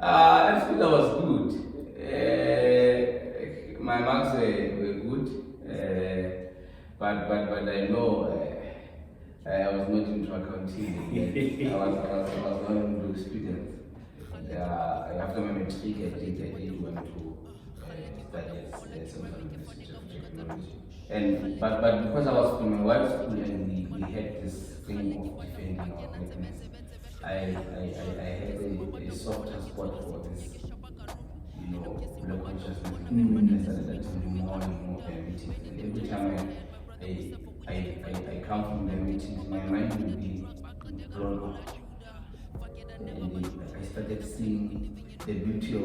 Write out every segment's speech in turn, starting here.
Actually, that was good. My marks were good, but I know I was not into accounting. I was not into students. After my matric, I did went to study at Central Institute of Technology. But because I was from my wife's school and we had this thing of defending our greatness, I had a softer spot for this, black consciousness movement. I started attending more and more their meetings. And every time I come from their meetings, my mind will be blown out. And I started seeing the beauty of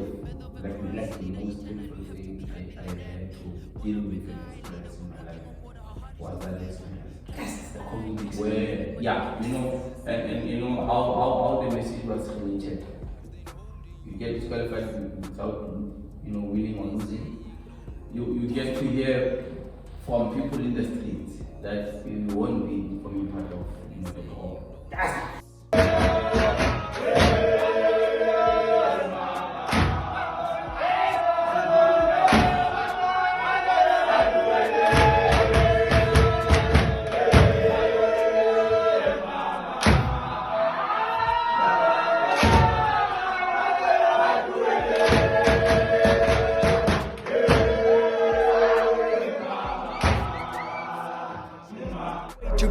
like the most painful thing I had to deal with and experience in my life was that experience. Yes, the community. Where, and how the message was created. You get disqualified without winning or losing. You get to hear from people in the streets that you won't be becoming part of the core. To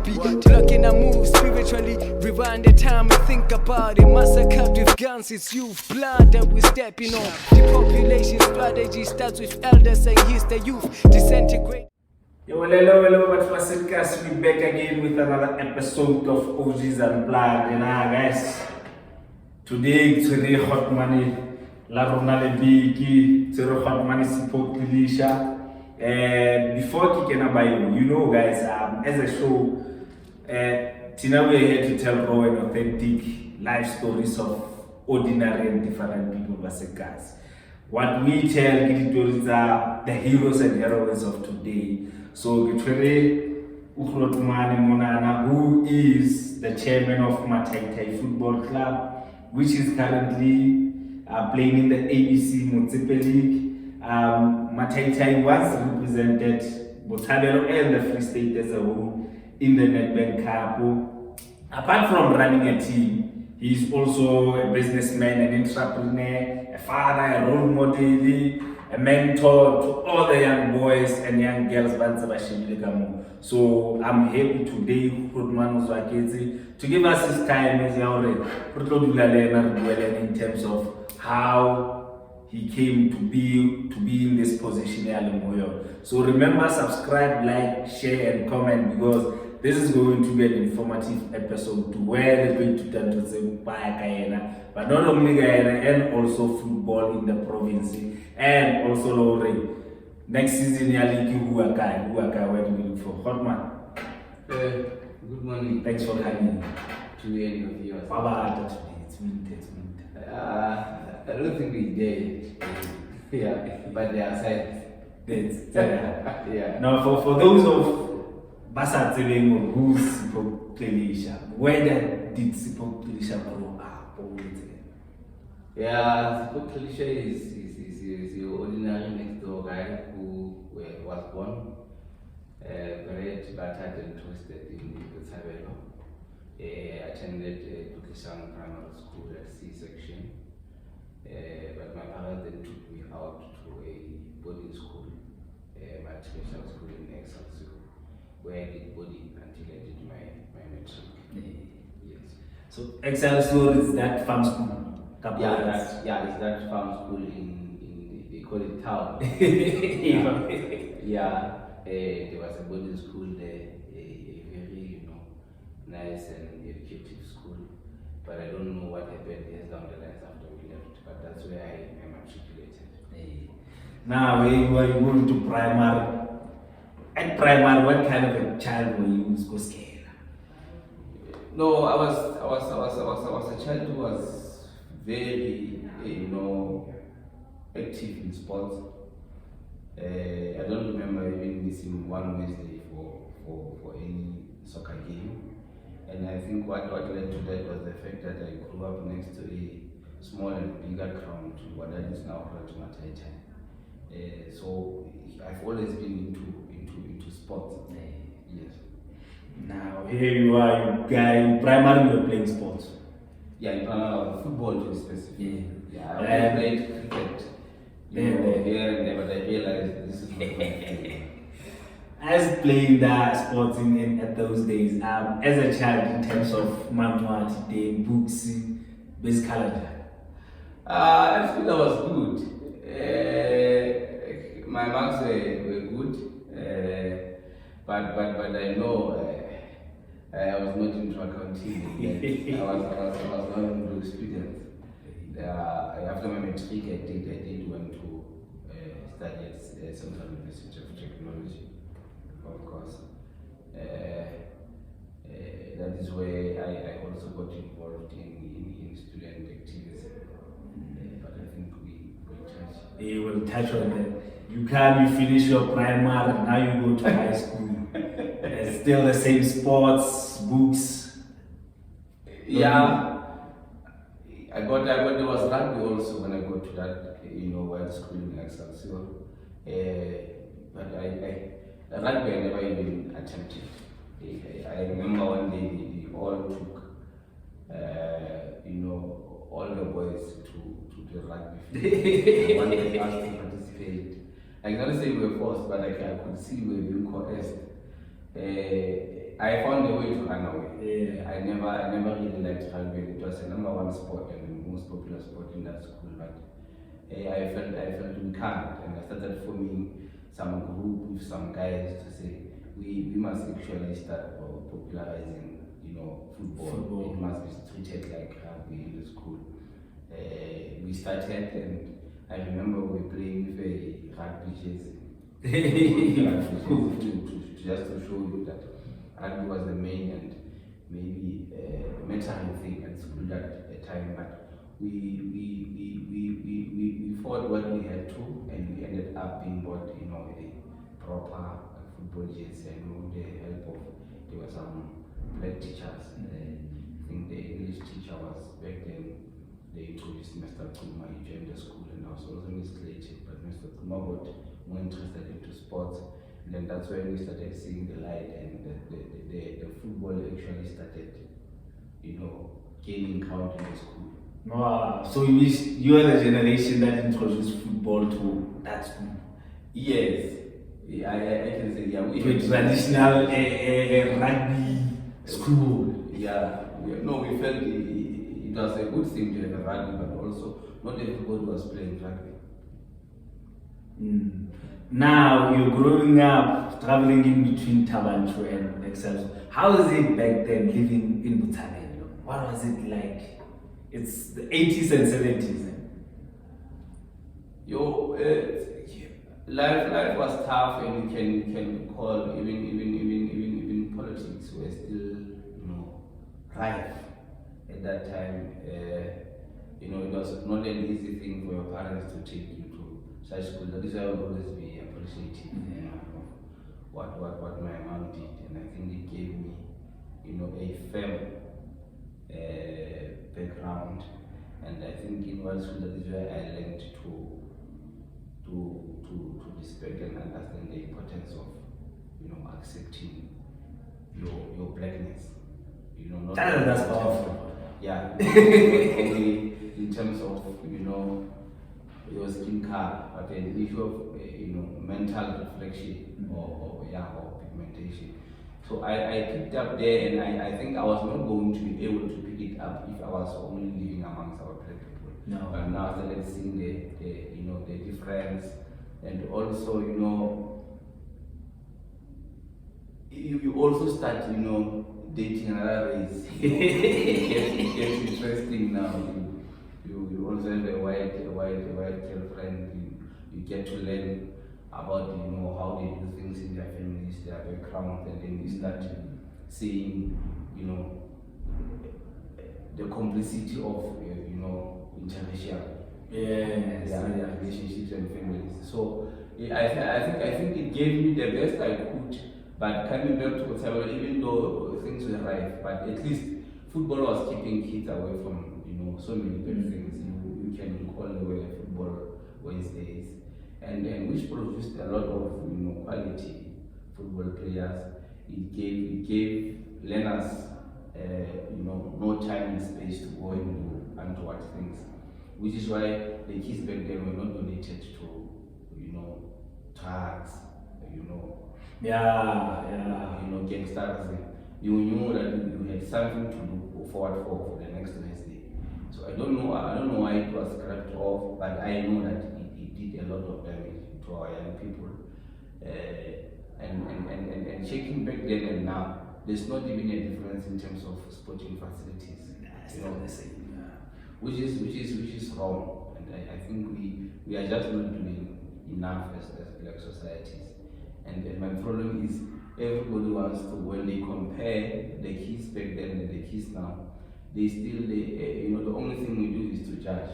lock in a move spiritually, rewind the time and think about it. Massacred with guns, it's youth blood that we stepping on. The population strategy starts with elders and here's the youth disintegrate. Hello, but for Sipho, we back again with another episode of OGs Unplugged. And guys, today it's really hot money. La Ronale Biki, it's really hot money. Sipho Gxilisha. Before kicking about guys, as a show, Tina, we are here to tell raw and authentic life stories of ordinary and different people, guys. What we tell are the heroes and heroines of today. So, Grootman Monana, who is the chairman of MATHAITHAI Football Club, which is currently playing in the ABC Motsepe LEAGUE. MATHAITHAI was represented Botshabelo and the Free State as a whole in the Nedbank Cup. Apart from running a team, he is also a businessman, an entrepreneur, a father, a role model, a mentor to all the young boys and young girls. So I'm happy today, Grootman, to give us his time in terms of how he came to be in this position. So remember, subscribe, like, share and comment, because this is going to be an informative episode to where they're going to turn to say but not only Guyana, and also football in the province, and also next season who are where do we look for? Hotman. Good morning. Thanks for coming. To any of you. It's winter. I don't think we did. Yeah, but they are sides. Yeah. Now, for those of Botshabelo who's Sipho Gxilisha, where did Sipho Gxilisha grow up? Yeah, Sipho Gxilisha is the ordinary next door guy who was born, bred, battered and twisted in Botshabelo. Attended Bulding Primary School at C-section. But my parents then took me out to a boarding school, matriculation school in SRC, where I did boarding until I did my matric. Yes. So SRC is that farm school? It's that farm school in they call it town. There was a boarding school there, a very nice and educative school. But I don't know what happened years down the line after we left. But that's where I matriculated. Now, when you were going to primary, at primary, what kind of a child were you? Scared? No, I was a child who was very, active in sports. I don't remember even missing one Wednesday for any soccer game. And I think what led to that was the fact that I grew up next to a small and bigger ground to what that is now called MATHAITHAI. So I've always been into sports. Yes. Now here you are, you guy. In primary, you were playing sports. Yeah, in primary, football to be specific. Yeah. I played cricket. Here and there, but I realized this is not my thing. I was playing the sports at those days. As a child, in terms of manual, the books, basic calendar. I feel I was good. My marks were good, but I know I was not into accounting. I was not into students. After my matric, I did went to study at Central University of Technology, of course. That is where I also got involved in student activism. But I think we will touch. You will touch on that. You finish your primary, now you go to high school. It's still the same sports, books. Yeah. There was rugby also when I got to that, while schooling in SRC. But rugby I never even attempted. I remember one day they all took, all the boys to the rugby field. One day asked to participate. I cannot say we were forced, but I could see we were being coerced. I found a way to run away. I never really liked rugby. It was the number one sport and the most popular sport in that school. But I felt we can't, and I started forming some group with some guys to say we must actually start popularizing, football. It must be treated like rugby in the school. We started, and I remember we were playing with a rugby jersey. Just to show you that rugby was the main and maybe mentoring thing at school at the time, but we fought what we had to, and we ended up being bought, a proper football jersey. I know the help of, there were some black teachers. I think the English teacher was back then. They introduced Mr. Grootman. He joined the school, and I was also mislated, but Mr. Grootman got more interested into sports. And then that's when we started seeing the light, and the football actually started, gaining ground in the school. Wow. So you are the generation that introduced football to that school? Yes. I can say, yeah. To a traditional rugby school? Yeah. We felt it was a good thing to have a rugby, but also not everybody was playing rugby. Now you're growing up, traveling in between Tabanchu and Excelsior. How was it back then living in Botshabelo? What was it like? It's the 80s and 70s. Life was tough, and you can call even politics were still rife at that time. It was not an easy thing for your parents to take you to such school. That is why I will always be appreciative of what my mom did, and I think it gave me a firm background, and I think in one school that is where I learned to respect and understand the importance of accepting your blackness. Not that's powerful. Yeah. Only in terms of your skin color, but the issue of mental reflection or pigmentation. So I picked up there, and I think I was not going to be able to pick it up if I was only living amongst our black people. No. But now I started seeing the difference, and also you also start dating another race. It gets interesting now. You also have a white girlfriend. You get to learn about how they do things in their families, their background, and then you start seeing the complicity of interracial relationships and families. So I think it gave me the best I could. But coming back to Botshabelo, even though things were rife, but at least football was keeping kids away from so many bad things. You can recall the way football Wednesdays, and which produced a lot of quality football players. It gave learners no time and space to go and untoward things, which is why the kids back then were not donated to drugs, gangsters. You knew that you had something to look forward for the next Wednesday. So I don't know why it was scrapped off, but I know that it did a lot of damage to our young people. And checking back then and now, there's not even a difference in terms of sporting facilities. The same. Which is wrong, and I think we are just not doing enough as black societies. And my problem is everybody wants to, when they compare the kids back then and the kids now, they still the only thing we do is to judge.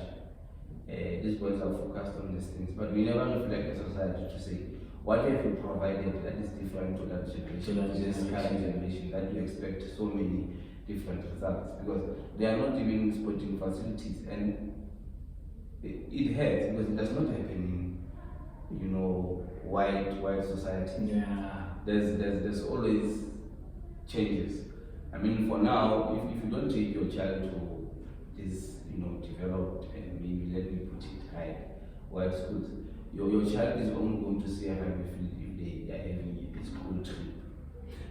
These boys are focused on these things, but we never reflect as a society to say, what have you provided that is different to that generation, to this current generation, that you expect so many different results? Because they are not even sporting facilities, and it hurts because it does not happen in white society. There's always changes. I mean, for now, if you don't take your child to this developed, and maybe let me put it high, white schools, your child is only going to see how you feel if they are having a school trip.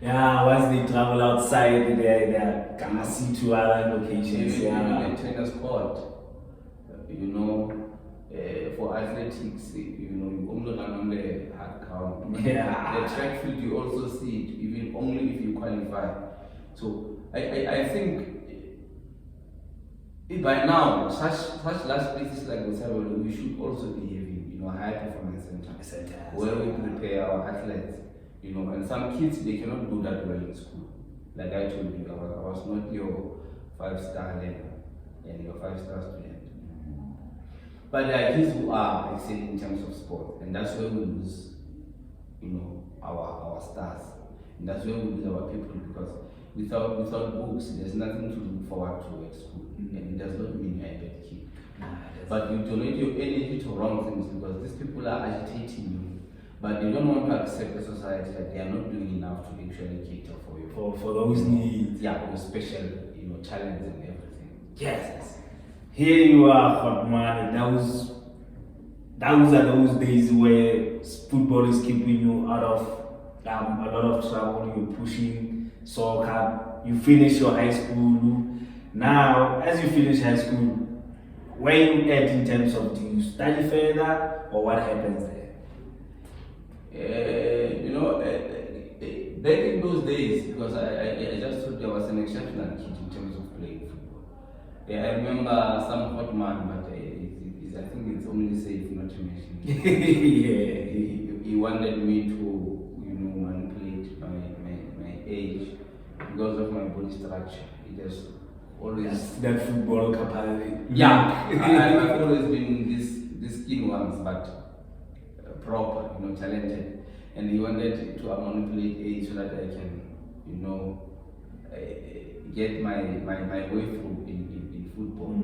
Once they travel outside, they're gonna see to other locations. Even a tennis court, for athletics, you only run on the hard count. The track field, you also see it, even only if you qualify. So I think by now, such large places like Botshabelo, we should also be having high performance centers where we prepare our athletes. And some kids, they cannot do that well in school. Like I told you, I was not your 5-star learner and your 5-star student. But there are kids who are excelling in terms of sport, and that's where we lose, our stars. And that's where we lose our people, because without books, there's nothing to look forward to at school. And it does not mean you're a bad kid. But you donate your energy to wrong things, because these people are agitating you, but they don't want to accept the society that they are not doing enough to actually cater for you. For those needs. For special, talents and everything. Yes. Here you are, Grootman. Those are those days where football is keeping you out of a lot of trouble. You're pushing soccer. You finish your high school. Now, as you finish high school, where you at in terms of, do you study further or what happens there? Back in those days, because I just thought there was an exceptional kid in terms of playing football. I remember some hot man, but I think it's only safe not to mention. He wanted me to, manipulate my age because of my body structure. He just always that football capacity. I've always been this skin ones, but proper, talented. And he wanted to manipulate age so that I can, get my way through in football.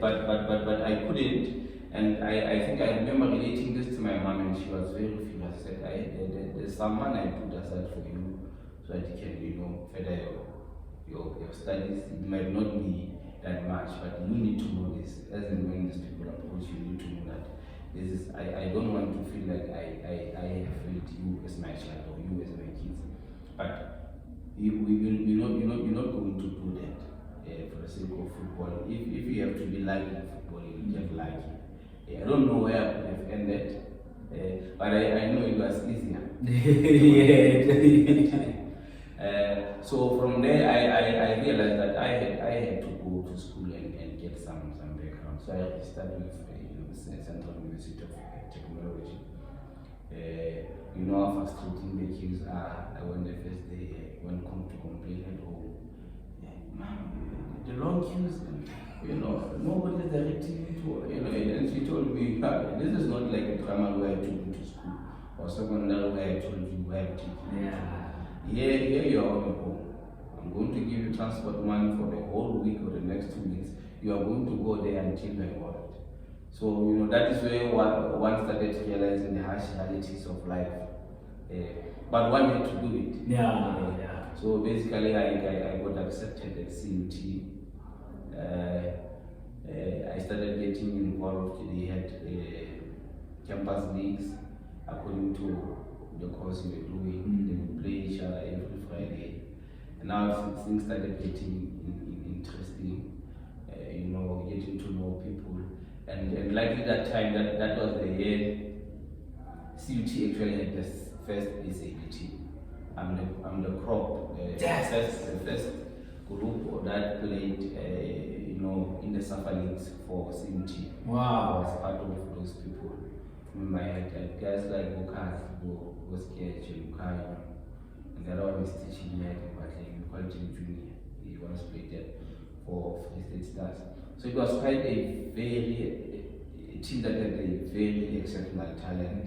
But I couldn't. And I think I remember relating this to my mom, and she was very furious. She said, there's someone I put aside for you so that you can, further your studies. It might not be that much, but you need to know this. As and when these people approach you, you need to know that this is. I don't want to feel like I have failed you as my child or you as my kids. But you're not going to do that for the sake of football. If you have to be lucky in football, you get lucky. I don't know where I could have ended, but I know it was easier. So from there, I realized that I had to go to school and get some background. So I studied with Central University of Technology. How frustrating the queues are. When the first day, when come to complain at home, the long queues, nobody is directing me to, and she told me, this is not like a drama where I took you to school, or secondary where I told you where I took you. Here you're on your own. I'm going to give you transport money for the whole week or the next 2 weeks. You are going to go there until you are worried. So, you know, that is where one started realizing the harsh realities of life. But one had to do it. Yeah. So basically, I got accepted at CUT. I started getting involved. They had campus leagues according to the course we were doing. They would play each other every Friday. And now things started getting interesting. You know, getting to know people. And like at that time, that was the year CUT actually had the first SABT. I'm the crop, first group that played, you know, in the SAFA leagues for CUT. Wow. I was part of those people. Remember, I had guys like Bokas, who was Sketch, Lukayo, and the other one is teaching me, but we called him Junior. He once played there for Free State Stars. So it was quite a team that had a very exceptional talent.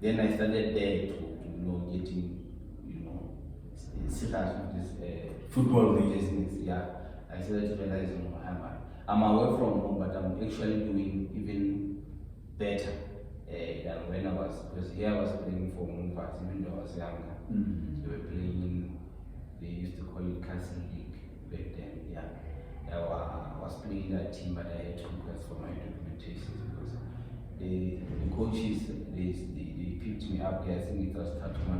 Then I started there to you know, getting, you know, serious with this football business. Yeah, I started realizing I'm away from home, but I'm actually doing even better than when I was, because here I was playing for Mumbai, even though I was younger. They were playing, they used to call it Castle League back then. Yeah, I was playing that team, but I had to request for my documentation because the coaches, they picked me up there. I think it was Tatuma.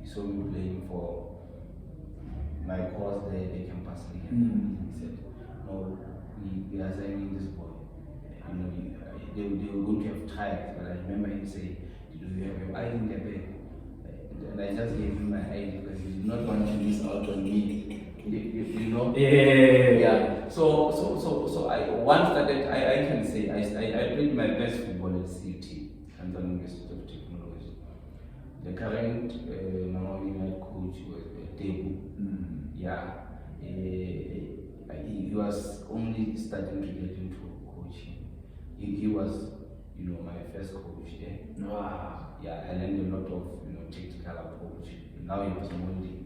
He saw me playing for my course there, the campus league. He said, no, we are signing this boy. You know, they were going to have trials, but I remember him saying, do you have your ID in the bag? And I just gave him my ID because he did not want to miss out on me. You know? Yeah. So I once started, I can say, I played my best football at CUT, Tanzania University of Technology. The current head coach was Tebu. Yeah. He was only starting to get into coaching. He was, you know, my first coach there. Wow. Yeah, I learned a lot of, you know, technical approach. Now he was molding.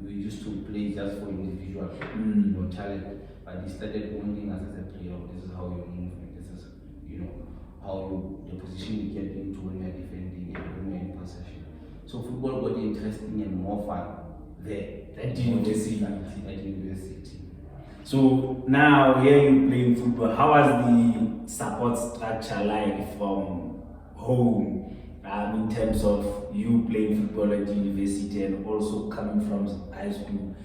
We used to play just for individual, you know, talent. But he started molding us as a player. This is how you move, and this is, you know, how the position you get into when you're defending and when you're in possession. So football got interesting and more fun there At university. At university. So now here you playing football. How was the support structure like from home? In terms of you playing football at university and also coming from high school,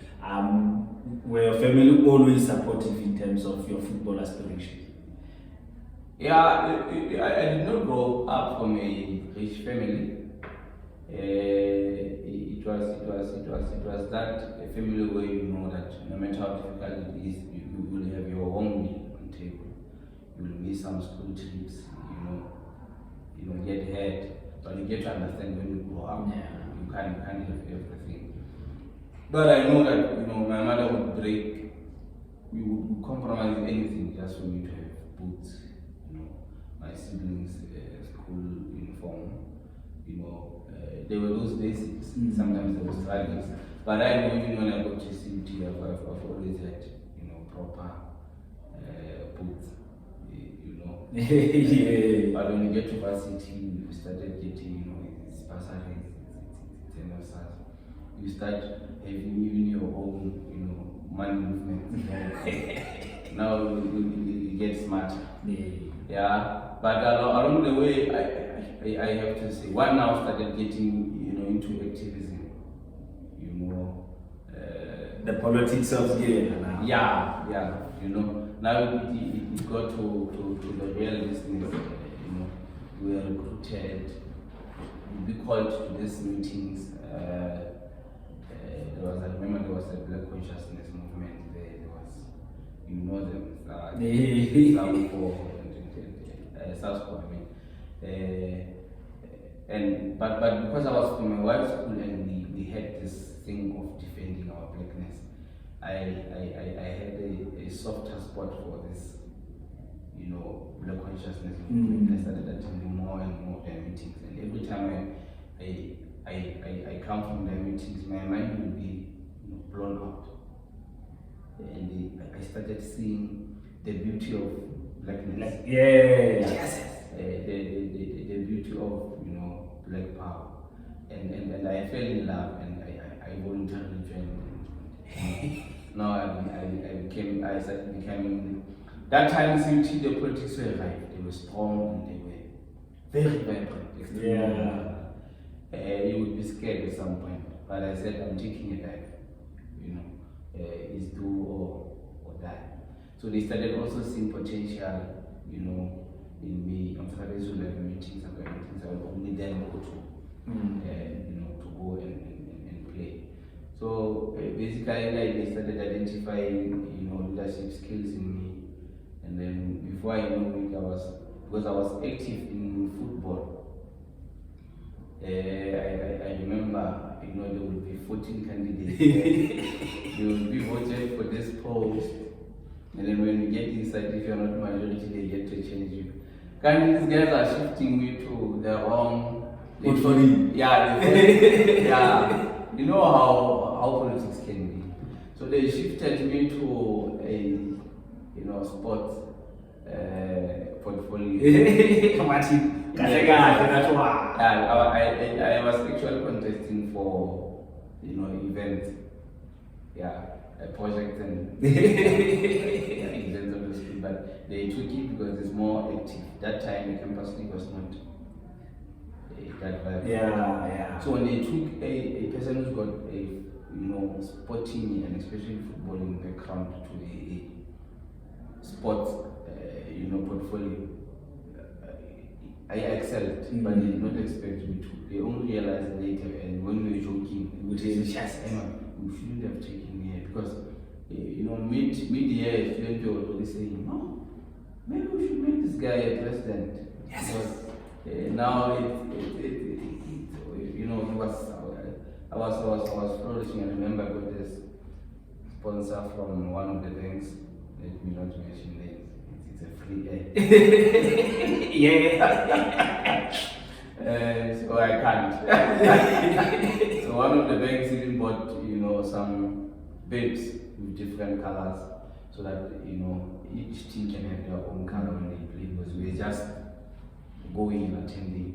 were your family always supportive in terms of your football aspirations? Yeah, I did not grow up from a rich family. It was that family where you know that no matter how difficult it is, you will have your own meal on table. You will miss some school trips, you know, get hurt. But you get to understand when you grow up, you can't have everything. But I know that, you know, my mother would break, we would compromise anything just for me to have boots, you know, my siblings' school uniform, you know, there were those basics. Sometimes there was struggles. But I know even when I got to CUT, I've always had, you know, proper boots. You know. Yeah. But when you get to varsity, you started getting, you know, it's bursaries, it's you start having even your own, you know, money movement. Now you get smarter. Yeah. But along the way, I have to say, one now started getting, you know, into activism. You know, the politics of the game now. Yeah. You know, now it got to the real business. You know, we are recruited. We be called to these meetings. I remember there was a Black Consciousness movement there. There was, you know, them. South I mean. But because I was from my wife's school and we had this thing of defending our blackness, I had a softer spot for this, you know, Black Consciousness movement. I started attending more and more of their meetings, and every time I come from their meetings, my mind will be, you know, blown out. And I started seeing the beauty of blackness. Yes. The beauty of, you know, black power. And I fell in love, and I voluntarily joined. Now I started becoming. That time, CUT, the politics were right. They were strong, and they were very vibrant. You would be scared at some point, but I said, I'm taking a dive. You know, it's do or die. So they started also seeing potential, you know, in me. I'm starting to have meetings. I will only then go to, you know, to go and play. So basically, they started identifying, you know, leadership skills in me. And then before I know it, because I was active in football. I remember, you know, there would be 14 candidates. They would be voted for this post. And then when you get inside, if you're not majority, they get to change you. And these guys are shifting me to the wrong. Yeah. You know how politics can be. So they shifted me to a, you know, sports portfolio. I was actually contesting for, you know, events. Projects and events of the school, but they took it because it's more active. That time the campus league was not that vibrant. So when they took a person who's got a, you know, sporting and especially footballing background to a sports, you know, portfolio, I excelled, but they did not expect me to. They only realized later, and when we were joking, we said, "Yes, Emma, we shouldn't have taken me here because, you know, mid-year, students were already saying, no, maybe we should make this guy a president." Yes. Because now you know, I was flourishing. I remember I got this sponsor from one of the banks. Let me not mention names. It's a free air. So I can't. So one of the banks even bought, you know, some bibs with different colors, so that, you know, each team can have their own color when they play. Because we were just going and attending,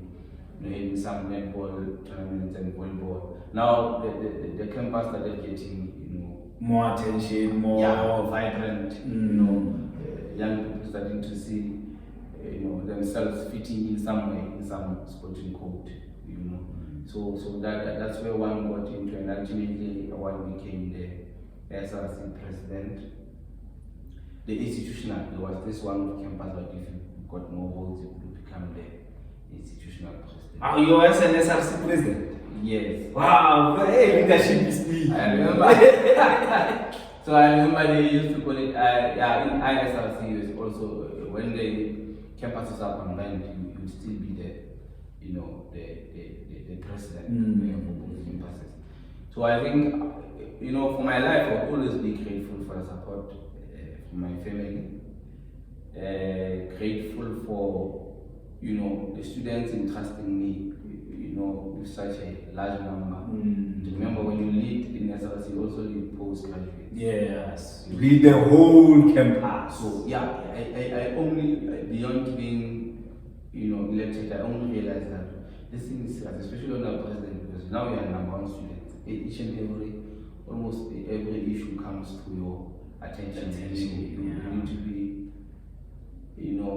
you know, having some netball tournaments and volleyball. Now the campus started getting, you know, more attention, more vibrant. You know, young people starting to see, you know, themselves fitting in some way, in some sporting code, you know. So that's where one got into, and ultimately one became the SRC President. The institutional, there was this one of campus, but if you got more votes, you could become the institutional president. Oh, you were an SRC President? Yes. Wow, hey, leadership is me. I remember. So I remember they used to call it, in ISRC is also, when the campuses are combined, you will still be the, you know, the president for both campuses. So I think, you know, for my life, I'll always be grateful for the support from my family, grateful for, you know, the students entrusting me, you know, with such a large number. Remember, when you lead in SRC, you also lead postgraduates. Yes, lead the whole campus. So yeah, I only, beyond being, you know, elected, I only realized that this thing is serious, especially when I'm president, because now we are number one students. Each and almost every issue comes to your attention. You need to be, you know,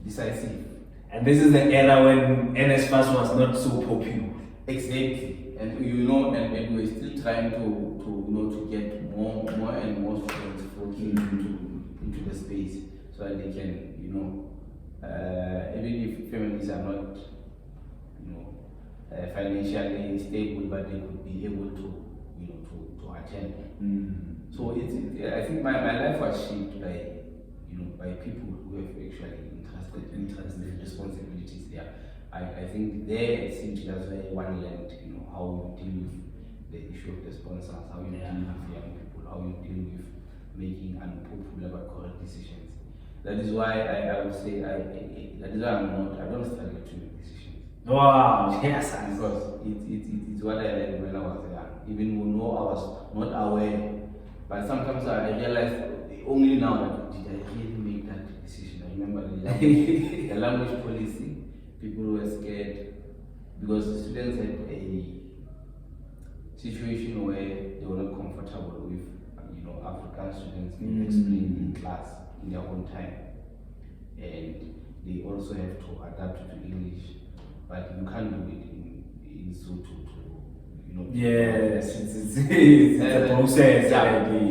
decisive. And this is the era when NSFAS was not so popular. Exactly. And you know, and we're still trying to you know, to get more and more students flocking into the space, so that they can, you know, even if families are not, you know, financially stable, but they could be able to, you know, to attend. So I think my life was shaped by, you know, by people who have actually entrusted responsibilities there. I think there it seems that's where one learned, you know, how you deal with the issue of the sponsors, how you deal with young people, how you deal with making unpopular but correct decisions. That is why I would say that is why I don't struggle to make decisions. Wow, yes. Because it's what I learned when I was young. even though I was not aware. But sometimes I realized only now that did I really make that decision. I remember the language policy, people were scared because the students had a situation where they were not comfortable with, African students being explained in class in their own time. And they also have to adapt to English, but you can't do it in Sotho. Yes, it's a process.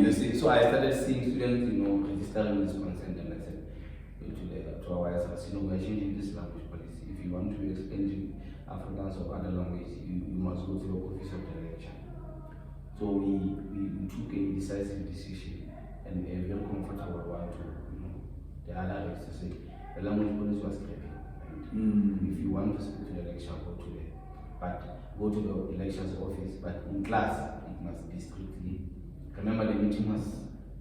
You see, so I started seeing students, registering this consent, and I said to our SRC, we are changing this language policy. If you want to explain to Africans or other languages, you must go to the office of the lecturer. So we took a decisive decision, and a very comfortable one to, the other is to say, the language policy was scrapping. If you want to speak to the lecturer, go to the lecturer's office, but in class, it must be strictly. Remember, the meeting was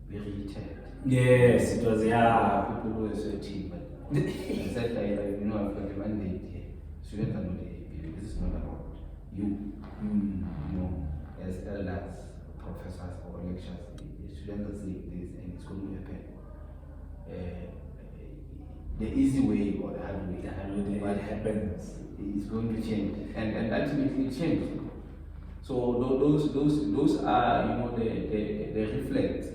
very heated. Yes, it was, People were sweating, but I said, I've got a mandate here. Students are not here. This is not about you. As elders, professors, or lecturers, the students are saying this, and it's going to happen. The easy way or the hard way, what happens is going to change, and ultimately it changed. So those are the reflex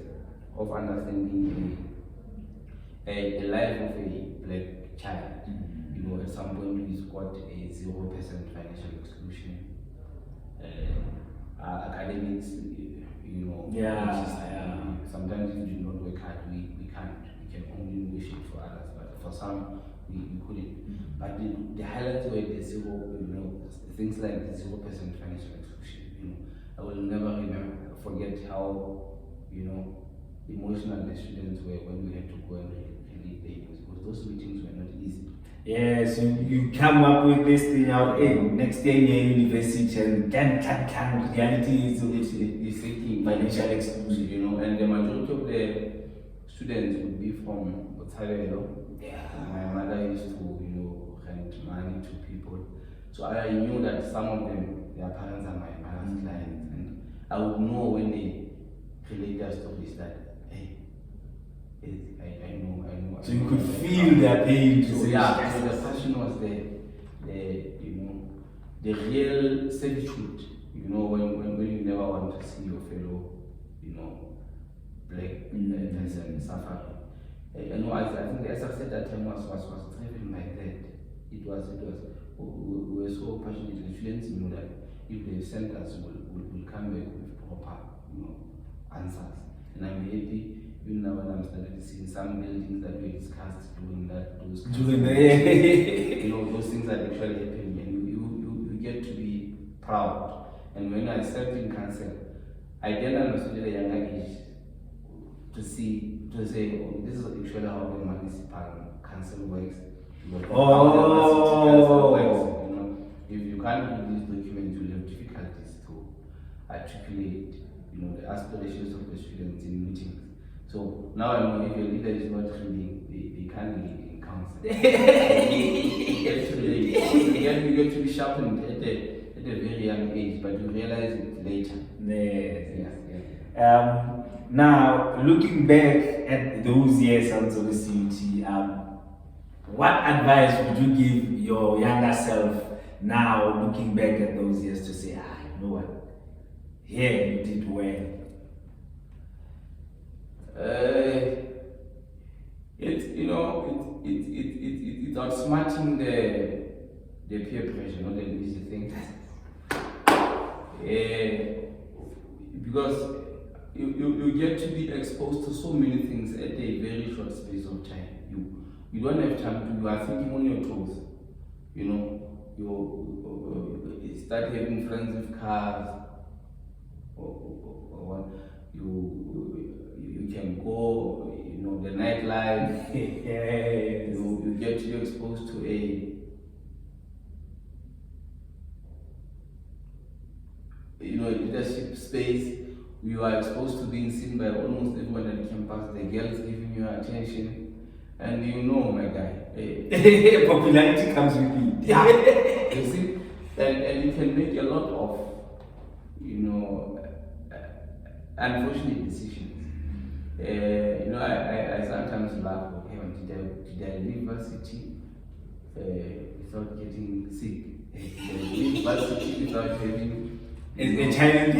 of understanding the life of a black child. At some point we got a 0% financial exclusion. Academics, sometimes if you do not work hard, we can't. We can only negotiate for others, but for some we couldn't. But the highlights were the zero, things like the 0% financial exclusion. I will never forget how, emotional the students were when we had to go and read the news, because those meetings were not easy. Yes, you come up with this thing out, next year in university, and can reality is seeking financial exclusion, and the majority of the students would be from Botshabelo. My mother used to, rent money to people. So I knew that some of them, their parents are my mother's clients, and I would know when they relate their stories that, I know. So you could feel their pain. So the passion was the real servitude, when you never want to see your fellow, black person suffering. I think the SRC at that time was driven by that. It was, we were so passionate. The students knew that if they sent us, we'll come back with proper, answers. And I'm happy, even now when I'm starting to see some buildings that we discussed during those things are actually happening, and you get to be proud. And when I served in council, I then understood at a younger age to say, this is actually how the municipal council works. If you can't do these documents, you'll have difficulties to articulate, the aspirations of the students in meetings. So now I know if your leader is not reading, they can't lead in council. You get to be sharpened at a very young age, but you realize it later. Yes. Now, looking back at those years on the CUT, what advice would you give your younger self now, looking back at those years, to say, you know what, here you did well? It's outsmarting the peer pressure, not an easy thing. Because you get to be exposed to so many things at a very short space of time. You don't have time you are thinking on your toes. You start having friends with cars, or what you can go, the nightlife. Yes. You get to be exposed to a leadership space. You are exposed to being seen by almost everyone at the campus, the girls giving you attention, and my guy. Popularity comes with it. You see, and you can make a lot of unfortunate decisions. I sometimes laugh, okay, did I leave varsity without getting sick? Did I leave varsity without having a child?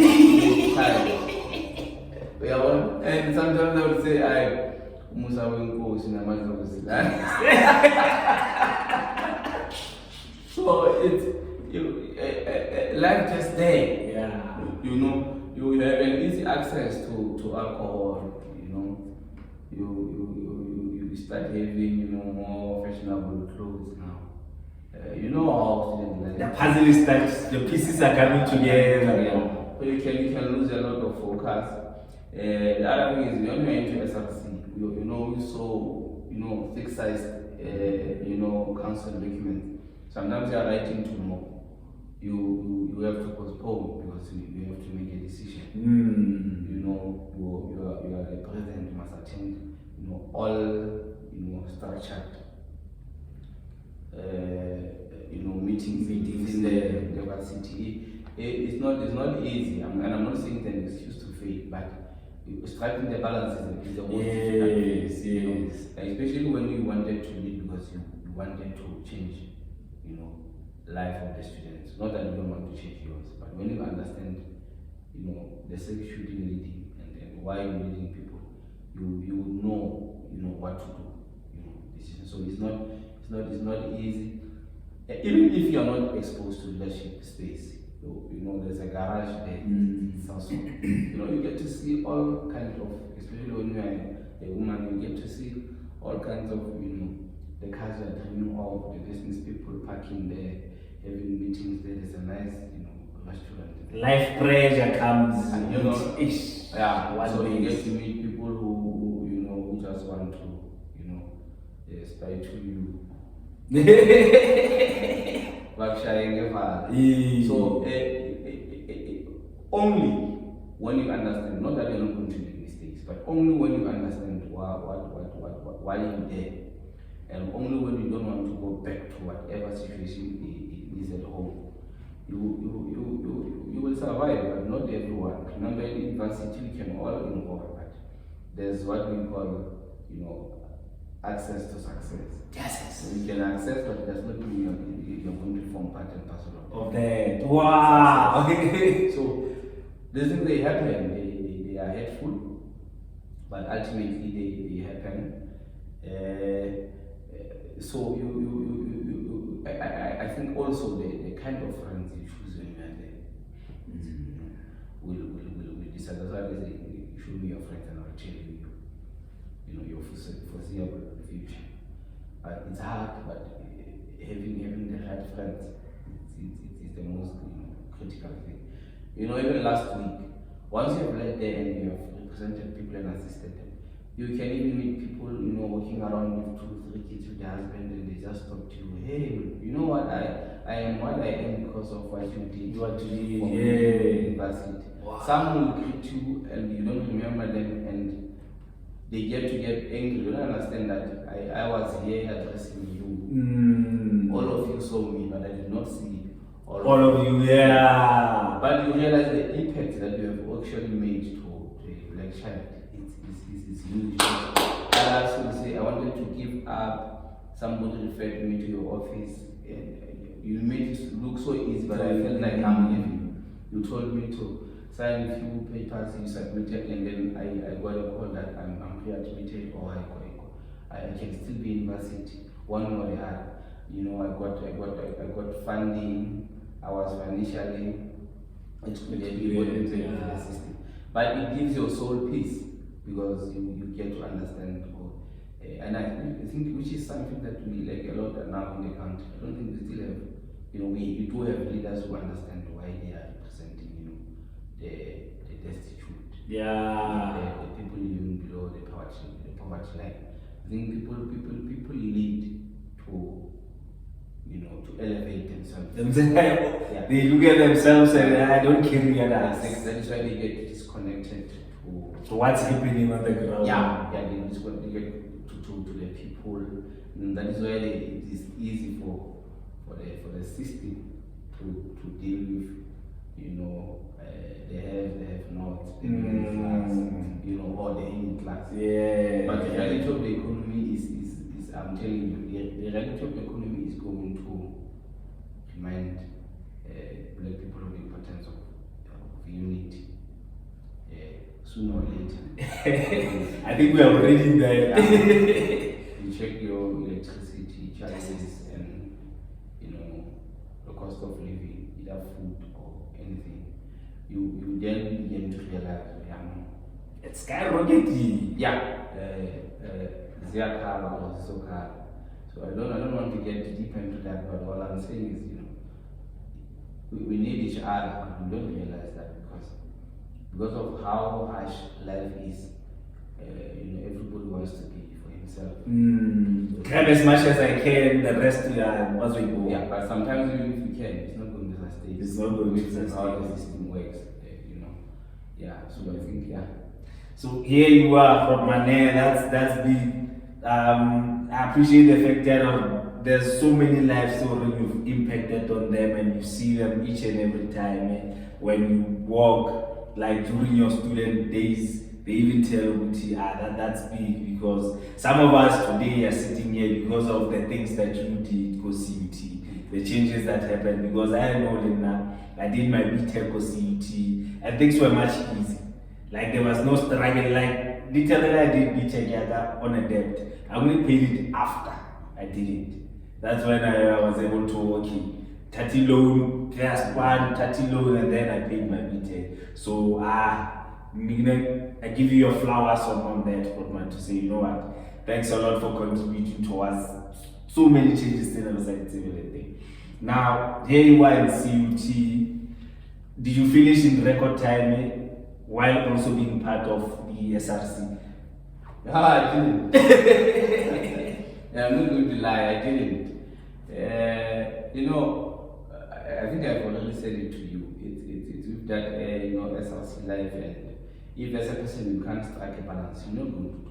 And sometimes I would say, Musa Winko, so it's life just there. Yeah. You have an easy access to alcohol. You start having more fashionable clothes now. How students like The puzzle is that the pieces are coming together. So you can lose a lot of focus. The other thing is when you're into SRC, you saw thick sized council documents. Sometimes you are writing to more. You have to postpone because you have to make a decision. You are the president, you must attend all structured meetings in the varsity. It's not easy, and I'm not saying it's an excuse to fail, but striking the balance is the most difficult. Yes. Especially when you wanted to lead because you wanted to change life of the students. Not that you don't want to change yours, but when you understand the sexuality leading and why you're leading people, you know what to do. So it's not easy. Even if you're not exposed to leadership space, there's a garage there. It's also, you get to see all kinds of, especially when you're a woman, you get to see all kinds of, the cars you're dreaming of, the business people parking there, having meetings there. There's a nice, restaurant. Life pressure comes, And so you get to meet people who just want to, spy to you. So only when you understand, not that you're not going to make mistakes, but only when you understand why you're there, and only when you don't want to go back to whatever situation it is at home, you will survive, but not everyone. Remember, in university we can all involve, but there's what we call, access to success. Yes. You can access, but it does not mean you're going to form part and parcel of that. Wow. So these things, they happen. They are hateful, but ultimately they happen. So I think also the kind of friends you choose when you are there will decide. That's why they say, show me your friends and I'll tell you your foreseeable future. It's hard, but having the right friends is the most critical thing. Even last week, once you have led there and you have represented people and assisted them, you can even meet people, walking around with 2-3 kids with their husband, and they just talk to you. Hey, you know what? I am what I am because of what you did. What you did for university. Wow. Some will greet you and you don't remember them, and they get angry. You don't understand that I was here addressing you. All of you saw me, but I did not see all of you. Yeah. But you realize the impact that you have actually made to a black child. It's huge. I also say I wanted to give up. Somebody referred me to your office. You made it look so easy, but I felt like I'm leaving. You told me to sign a few papers you submitted, and then I got a call that I'm pre-admitted, or I can still be in university. One more I had, I got funding. I was financially excluded in the system, but it gives your soul peace because you get to understand. And I think which is something that we lack a lot now in the country. I don't think we still have. We do have leaders who understand why they are representing. The destitute, the people living below the poverty line. I think people need to elevate themselves. They look at themselves and I don't carry others. That is why they get disconnected to what's happening on the ground. They get to the people, and that is why it is easy for the system to deal with you know, they have not, the middle class, you know, or the elite class. Yeah. But the reality of the economy is I'm telling you, the reality of the economy is going to remind black people of the importance of unity. Sooner or later. I think we are already there. You check your electricity charges and, you know, the cost of living, either food or anything. You then begin to realize, It's skyrocketing. yeah, their car or so car. So I don't want to get deep into that, but all I'm saying is, you know, we need each other, and we don't realize that because of how harsh life is. You know, everybody wants to be for himself. Grab as much as I can, the rest as we go. Yeah, but sometimes even if you can, it's not going to sustain. It's not going to That's how sustain. the system works. You know, yeah. So I think, yeah. So here you are from Mane, that's big. I appreciate the fact that there's so many lives already you've impacted on them, and you see them each and every time. When you walk, like during your student days, they even tell you, that's big, because some of us today are sitting here because of the things that you did, CUT, the changes that happened, because I know them now. I did my BTEC CUT, and things were much easy. Like there was no struggle, like literally I did BTEC on a debt. I only paid it after I did it. That's when I was able to, 30 loan, class 1, 30 loan, and then I paid my BTEC. So I give you your flowers on that, Grootman, to say, you know what, thanks a lot for contributing towards so many changes in the society thing. Now, here you are in CUT. Did you finish in record time while also being part of the SRC? I didn't. I'm not going to lie, I didn't. You know, I think I've already said it to you. It's with that, you know, SRC life, and if as a person you can't strike a balance, you're not going to do.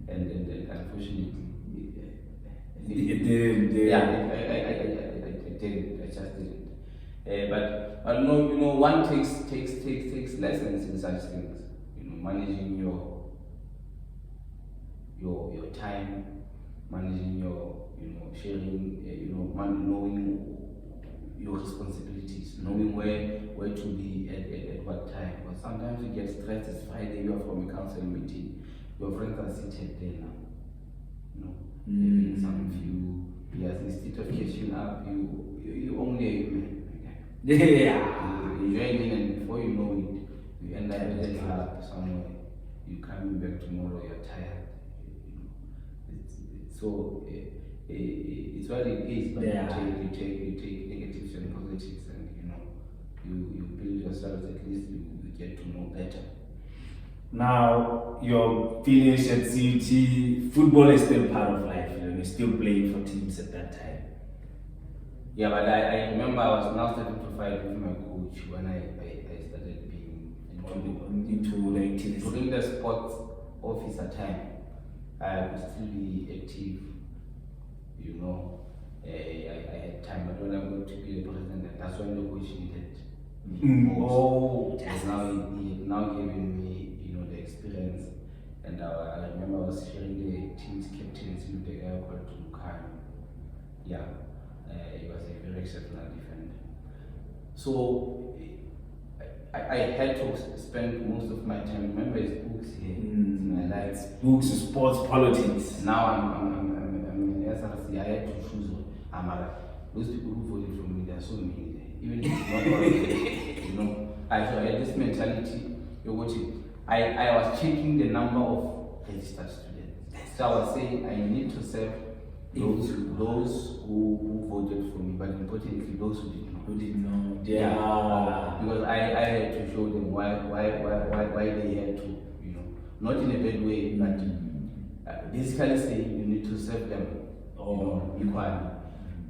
And unfortunately, I didn't. I just didn't. But I know, you know, one takes lessons in such things. You know, managing your time, managing your, you know, sharing, you know, knowing your responsibilities, knowing where to be at what time. But sometimes you get stressed. It's Friday, you are from a council meeting, your friends are seated there now. You know, having some few, yes, instead of catching up, you only a human. Okay? Yeah. You're joining, and before you know it, you end up in the club somewhere. You coming back tomorrow, you're tired. So it's what it is, but you take negatives and positives, and you know, you build yourself. At least you get to know better. Now you're finished at CUT. Football is still part of life. You know, you're still playing for teams at that time. Yeah, but I remember I was now starting to fight with my coach when I started being into the activism. During the sports officer time, I would still be active, you know. I had time, but when I got to be a president, that's when the coach needed me. Yes. He now given me, you know, the experience, and I remember I was sharing the team's captaincy with the guy called Grootman. Yeah, he was a very exceptional defender. So I had to spend most of my time. Remember, his books here. My life. Books, sports, politics. Now I'm in SRC. I had to choose. Those people who voted for me, there are so many there. Even if it's not all of them, you know. So I had this mentality. You're watching. I was checking the number of registered students. So I was saying I need to serve those who voted for me, but importantly those who did not. Yeah. Because I had to show them why they had to, you know, not in a bad way, but basically saying you need to serve them, you know, equally.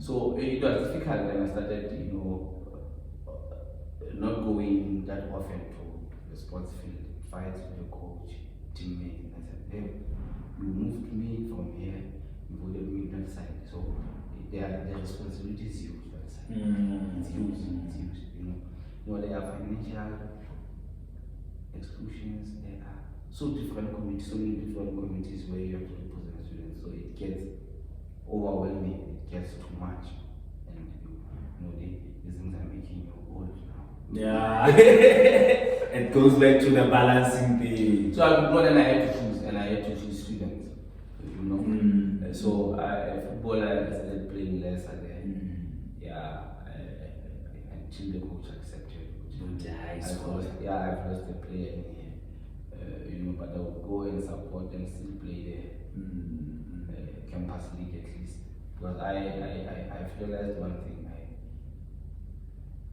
So it was difficult when I started, you know, not going that often to the sports field, fight with the coach, teammate. I said, hey, you moved me from here, you voted me that side. So the responsibility is huge that side. It's huge, you know. You know, there are financial exclusions, there are so different committees, so many different committees where you have to represent students, so it gets overwhelming, it gets too much, and you know, these things are making you old now. Yeah, it goes back to the balancing thing. So I got and I had to choose students, you know. So football I started playing less again. Yeah, until the coach accepted. I've lost a player in here, you know, but I would go and support and still play the campus league at least, because I've realized one thing.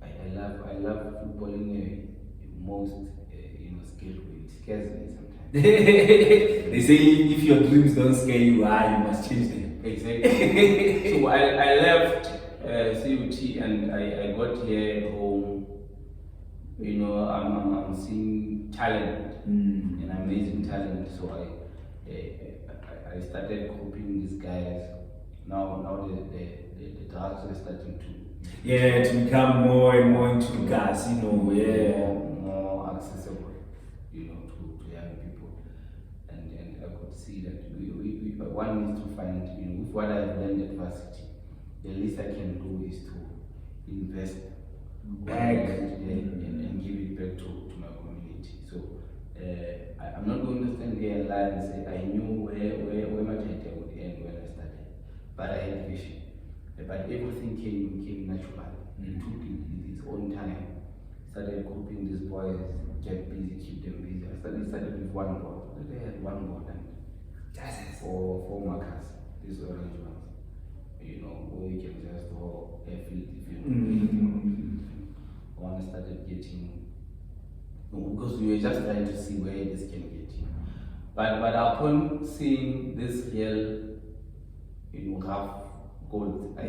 I love football in the most scary way. It scares me sometimes. They say if your dreams don't scare you, you must change them. Exactly. So I left CUT and I got here home. You know, I'm seeing talent and amazing talent. So I started coping these guys. Now the drugs are starting to. Yeah, to become more and more into the casino, more accessible, you know, to young people, and I could see that one needs to find, you know, with what I've learned at varsity, the least I can do is to invest back and give it back to my community. So I'm not going to stand here and lie and say I knew where my data would end when I started, but I had vision. But everything came natural. It took its own time. Started coping these boys, get busy, keep them busy. I started with one board. They had one board and four markers, these orange ones. You know, where you can just go airfield if you know. One started getting, because we were just trying to see where this can get you. But upon seeing this real, you know, rough goals, I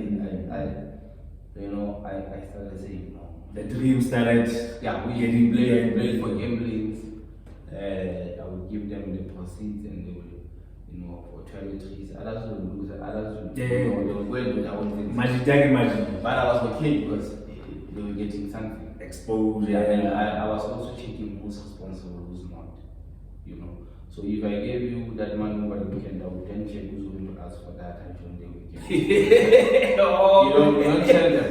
started saying no. The dream started. Yeah, we getting played for gamblings. I would give them the proceeds and they would, you know, for toiletries. Others would lose, others would, they would go into their own things. Imagine. But I was okay because they were getting something. Exposed. Yeah, and I was also checking who's responsible, who's not, you know. So if I gave you that money over the weekend, I would then check who's going to ask for that and during the weekend. You don't tell them.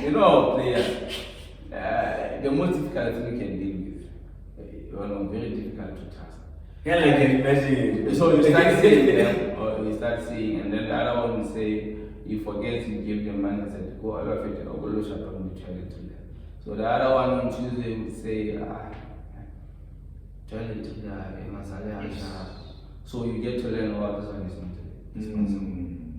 You know, players, the most difficult thing you can deal with, you know, very difficult to task. Yeah, like I can imagine. So you start seeing them, or you start seeing, and then the other one will say, you forget you give them money, I said, go out of it, or go look up on the toilet to them. So the other one on Tuesday would say, so you get to learn what this one is not responsible.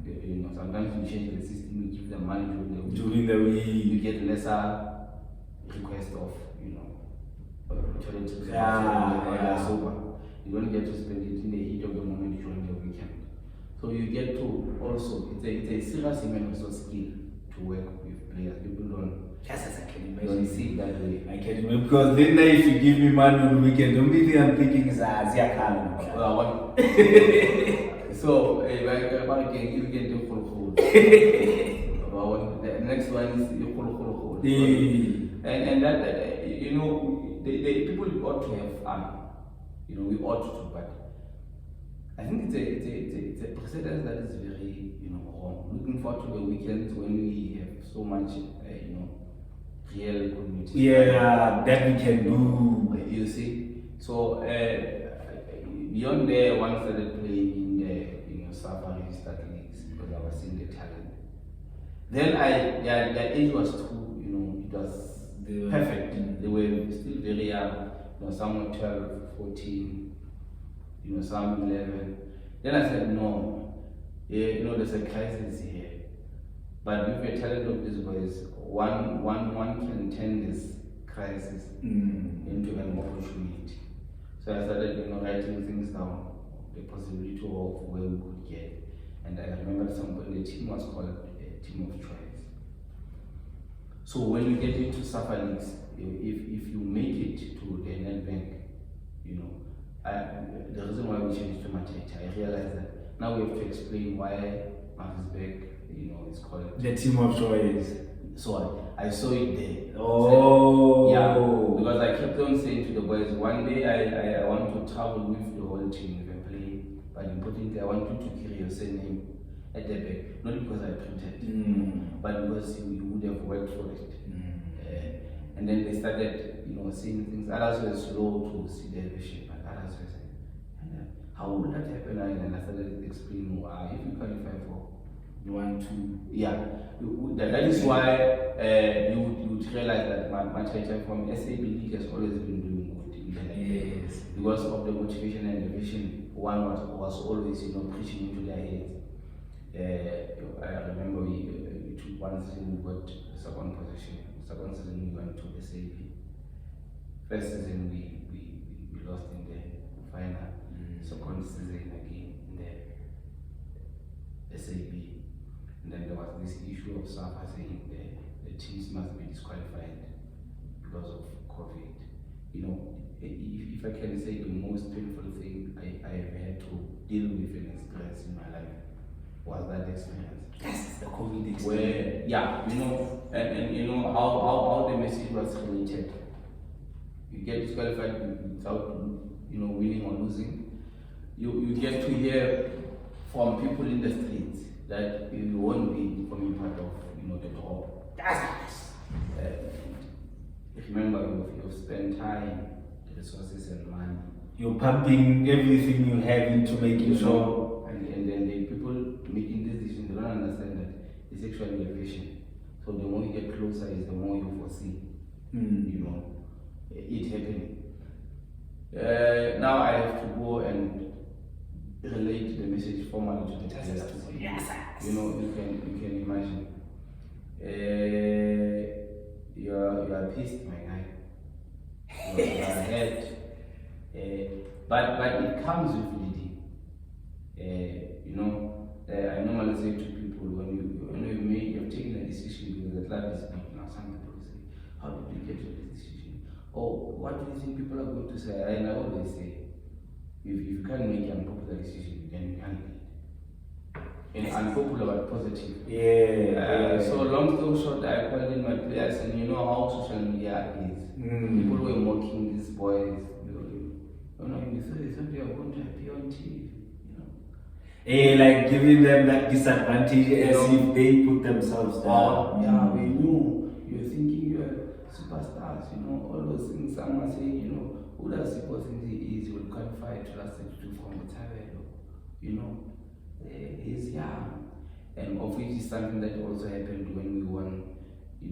You know, sometimes you change the system, you give them money during the week. You get lesser request of, you know, toilet sober. You don't get to spend it in the heat of the moment during the weekend. So you get to also, it's a serious mental skill to work with players. People don't. Yes, I can imagine. Don't see it that way. I can imagine, because then if you give me money on the weekend, the only thing I'm thinking is so you can do full. The next one is full. And that you know, the people ought to have fun. You know, we ought to, but I think it's a precedent that is very, you know, wrong. Looking forward to the weekends when we have so much, you know, real community. Yeah, that we can do. You see, so beyond there, one started playing in the, you know, SAFA Vista leagues because I was seeing the talent. Then their age was too, you know, it was perfect. They were still very young. You know, some were 12, 14, you know, some 11. Then I said, no, you know, there's a crisis here. But with the talent of these boys, one can turn this crisis into an opportunity. So I started, you know, writing things down, the possibility of where we could get. And I remember at some point the team was called a team of choice. So when you get into SAFA leagues, if you make it to the Nedbank, you know, the reason why we changed to MATHAITHAI, I realized that now we have to explain why Maritzburg, you know, it's called the team of choice. So I saw it there. Oh. Yeah, because I kept on saying to the boys, one day I want to travel with the whole team if I play, but importantly I want you to carry your surname at the back, not because I printed, but because you would have worked for it. And then they started, seeing things. Others were slow to see the vision, but others were saying, how would that happen? And I started explaining, if you qualify for, You want to? yeah, that is why you would realize that MATHAITHAI from SAB League has always been doing good in the league. Yes. Because of the motivation and the vision, one was always, preaching into their heads. I remember we took one season, we got second position. Second season we went to SAB. First season we lost in the final. Second season again in the SAB. And then there was this issue of SAFA saying the teams must be disqualified because of COVID. If I can say the most painful thing I have had to deal with and experience in my life was that experience. Yes, the COVID experience. Where, and how the message was related. You get disqualified without, winning or losing. You get to hear from people in the streets that you won't be becoming part of, the top. Remember, you've spent time, resources, and money. You're pumping everything you have into making sure. And then the people making this decision, they don't understand that it's actually a vision. So the more you get closer, is the more you foresee, it happening. Now I have to go and relate the message formally to the players. Yes. You can imagine. You are pissed, my guy. You are hurt. But it comes with leading. I normally say to people when you have taken a decision because the club is big now. Some people say, how did you get to this decision? Or what do you think people are going to say? And I always say, if you can't make an unpopular decision, then you can't lead. And unpopular but positive. So long story short, I called in my players, and you know how social media is. People were mocking these boys. You thought they are going to appear on TV. Like giving them that disadvantage as if they put themselves down. Yeah, we knew. You're thinking you're superstars, all those things. Some are saying, who does Sipho think he is? He will qualify to last 2 from Botshabelo. He's young. And of which is something that also happened when we won, the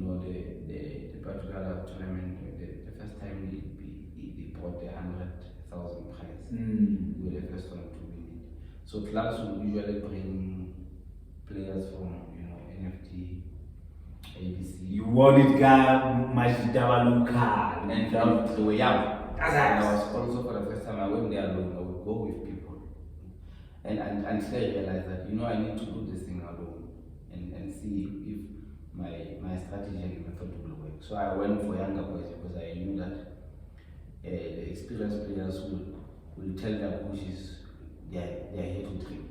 particular tournament. The first time he brought the 100,000 prize. We were the first one to win it. So clubs will usually bring players from, NFT, ABC. You won it, Majidavaluka. And they were young. And I was also, for the first time, I went there alone. I would go with people. And until I realized that, I need to do this thing alone and see if my strategy and method will work. So I went for younger boys because I knew that the experienced players will tell their coaches they are here to drink.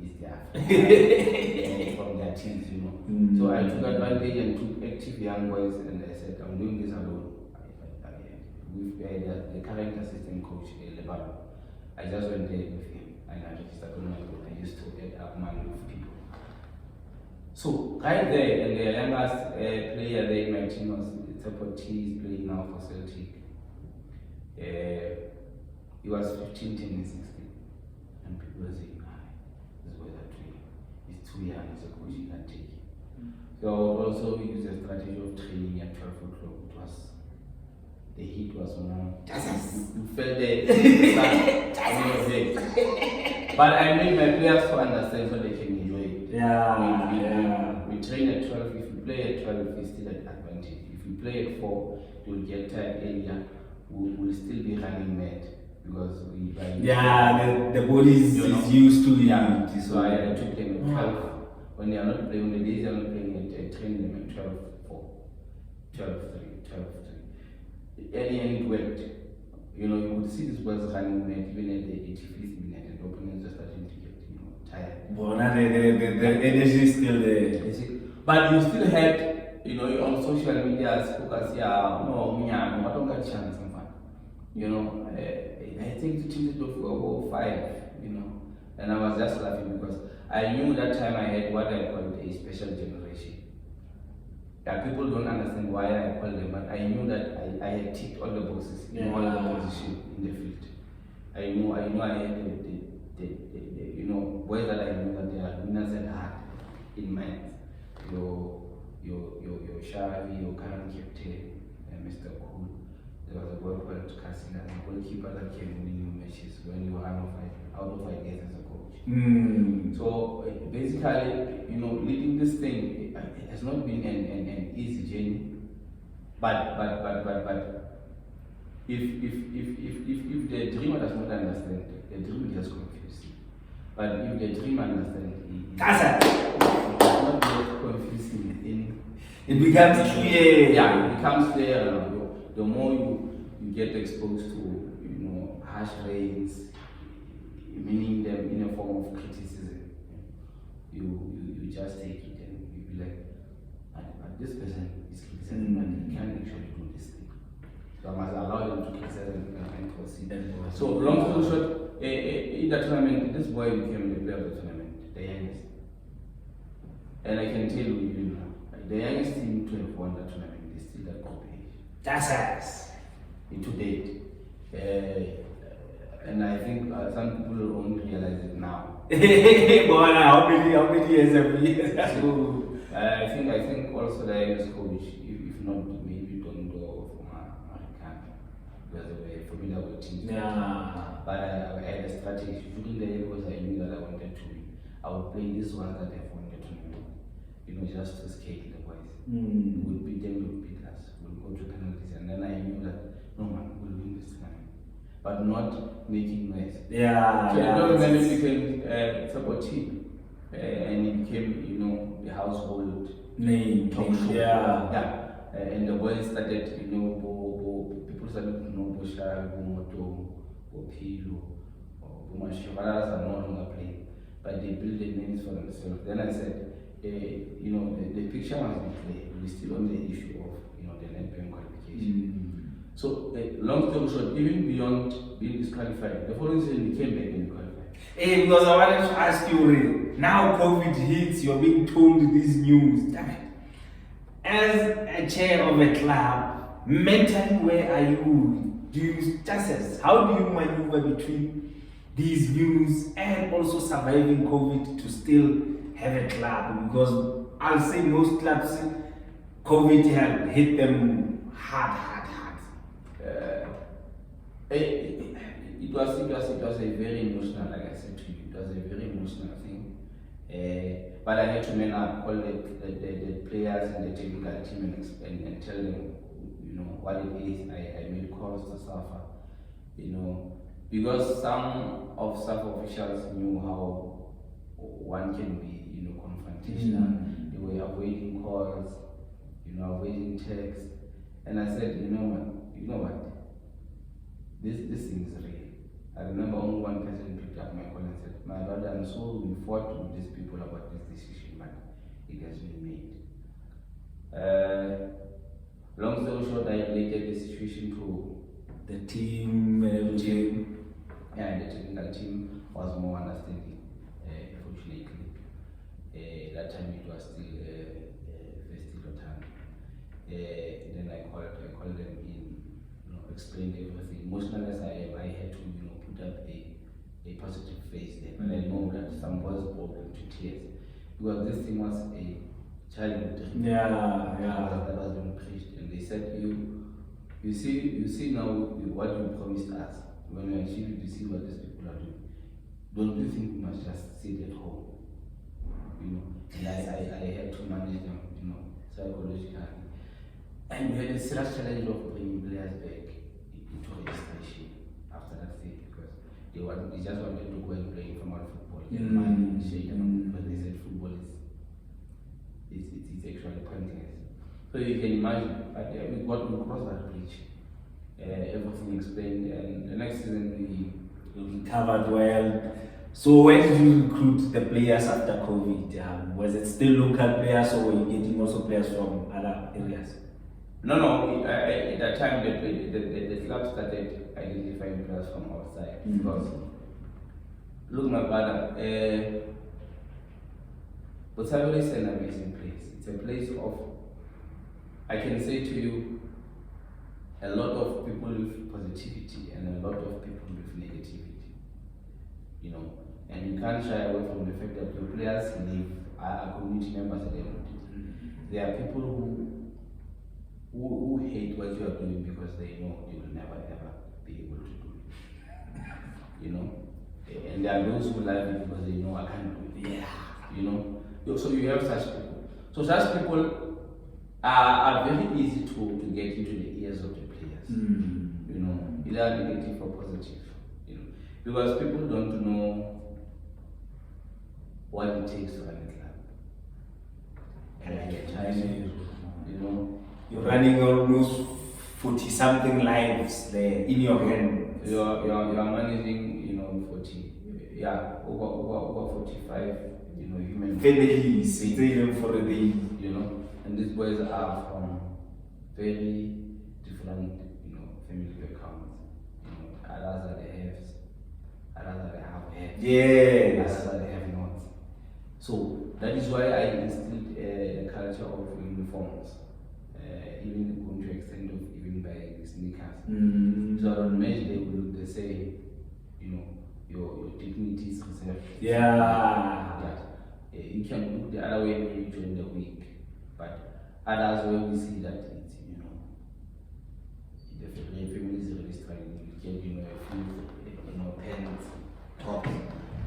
It's their from their teams, So I took advantage and took active young boys, and I said, I'm doing this alone. With the current assistant coach, Lebano. I just went there with him and I registered on my board. I used to have money with people. So right there, and the youngest player there in my team was Sipho Gxilisha, playing now for Celtic. He was 15, 10, and 16. And people were saying, this boy is he's too young, he's a coach, he can't take it. So also we used a strategy of training at 12 o'clock. The heat was more. You felt the sun on your head. But I made my players to understand so they can enjoy it. We train at 12. If you play at 12, it's still an advantage. If you play at 4, you'll get tired earlier. We'll still be running mad because the body is used to it. So I took them at 12. When they are not playing, the days they are not playing, I train them at 12, 4, 12, 3, 12, 3. And it worked. You would see these boys running mad even at the 85th minute, and the opponents are starting to get tired. The energy is still there. But you still had you know, on social media, focus, yeah, no, I don't get chance, you know, I think to change it to 5, you know, and I was just laughing because I knew that time I had what I called a special generation. Yeah, people don't understand why I call them, but I knew that I had ticked all the boxes in all the positions in the field. I knew I had the you know, boys that I knew that they are winners at heart in mind. Your Shavi, your current captain, Mr. Cool. There was a boy called Kasina, a goalkeeper that came winning matches when you were out of 5 years as a coach. So basically, you know, leading this thing, it has not been an easy journey. But if the dreamer does not understand, the dream gets confused. But if the dreamer understands, it's not confusing. It becomes clear. Yeah, it becomes clear. The more you get exposed to, you know, harsh rains, meaning them in a form of criticism, you just take it and you be like, but this person is criticizing, but he can't actually do this thing. So I must allow them to criticize and proceed. So long story short, in the tournament, this boy became the player of the tournament, the youngest. And I can tell you even now, the youngest team to have won the tournament is still that group age. That's us. To date. And I think some people only realize it now. Boy, how many years have we? So I think also the youngest coach, if not maybe don't go from American, because they were familiar with teams. Yeah. But I had a strategy during the year because I knew that I wanted to win. I would play this one that I've won the tournament. You know, just to scale the boys. We would beat them, we would beat us. We'll go to penalties, and then I knew that no man will win this tournament. But not making noise. Yeah. So the tournament became Sipho and it became, you know, the household name. talk show. Yeah. And the boys started, you know, people started to know Botshabelo, Moto, Pilo, Bomasho. Others are no longer playing, but they built the names for themselves. Then I said, you know, the picture must be clear. We're still on the issue of, you know, the Nedbank qualification. So, long story short, even beyond being disqualified, the following season we came back and qualified. Because I wanted to ask you, now COVID hits, you're being told this news. Damn it. As a chair of a club, mentally, where are you? How do you maneuver between these news and also surviving COVID to still have a club? Because I'll say most clubs, COVID had hit them hard. It was a very emotional, like I said to you, it was a very emotional thing. But I had to man up, call the players and the technical team and tell them, you know, what it is. I made calls to SAFA, you know, because some of SAFA officials knew how one can be, you know, confrontational. They were avoiding calls, you know, avoiding texts. And I said, you know what? This thing is real. I remember only one person picked up my call and said, my brother, and so we fought with these people about this decision, but it has been made. Long story short, I related the situation to the team, yeah, the technical team was more understanding, fortunately. That time it was still festival time. Then I called them in, you know, explained everything. Emotional as I am, I had to, you know, put up a positive face there. But I know that some boys broke into tears because this thing was a childhood dream. That was being preached, and they said, you see now what you promised us. When you achieve it, you see what these people are doing. Don't you think we must just sit at home? You know, and I had to manage them, you know, psychologically. And we had a serious challenge of bringing players back into registration after that stage because they just wanted to go and play informal football. But they said football is actually pointless. So you can imagine, but we crossed that bridge. Everything explained, and the next season we recovered well. So where did you recruit the players after COVID? Was it still local players or were you getting also players from other areas? No. At that time, the club started identifying players from outside. Because, look, my brother, Botshabelo is an amazing place. It's a place of, I can say to you, a lot of people with positivity and a lot of people with negativity. You know, and you can't shy away from the fact that your players are community members at the end of it. There are people who hate what you are doing because they know you will never ever be able to do it. You know, and there are those who love it because they know I can't do it. Yeah. You know, so you have such people. So such people are very easy to get into the ears of the players. You know, either negative or positive. You know, because people don't know what it takes to run a club. And you know, you're running almost 40-something lives there in your hand. You are managing, you know, 40, over 45, you know, human families, even for the day. You know, and these boys are from very different, you know, family backgrounds. You know, others are the haves, others are the half-heads, others are the have-nots. So that is why I instilled a culture of uniforms, even going to extent of even buying sneakers. So on match day we look, they say, you know, your dignity is reserved. You can look the other way maybe during the week, but others where we see that it's, you know, the family is really struggling. You get, you know, a few, you know, pants, tops,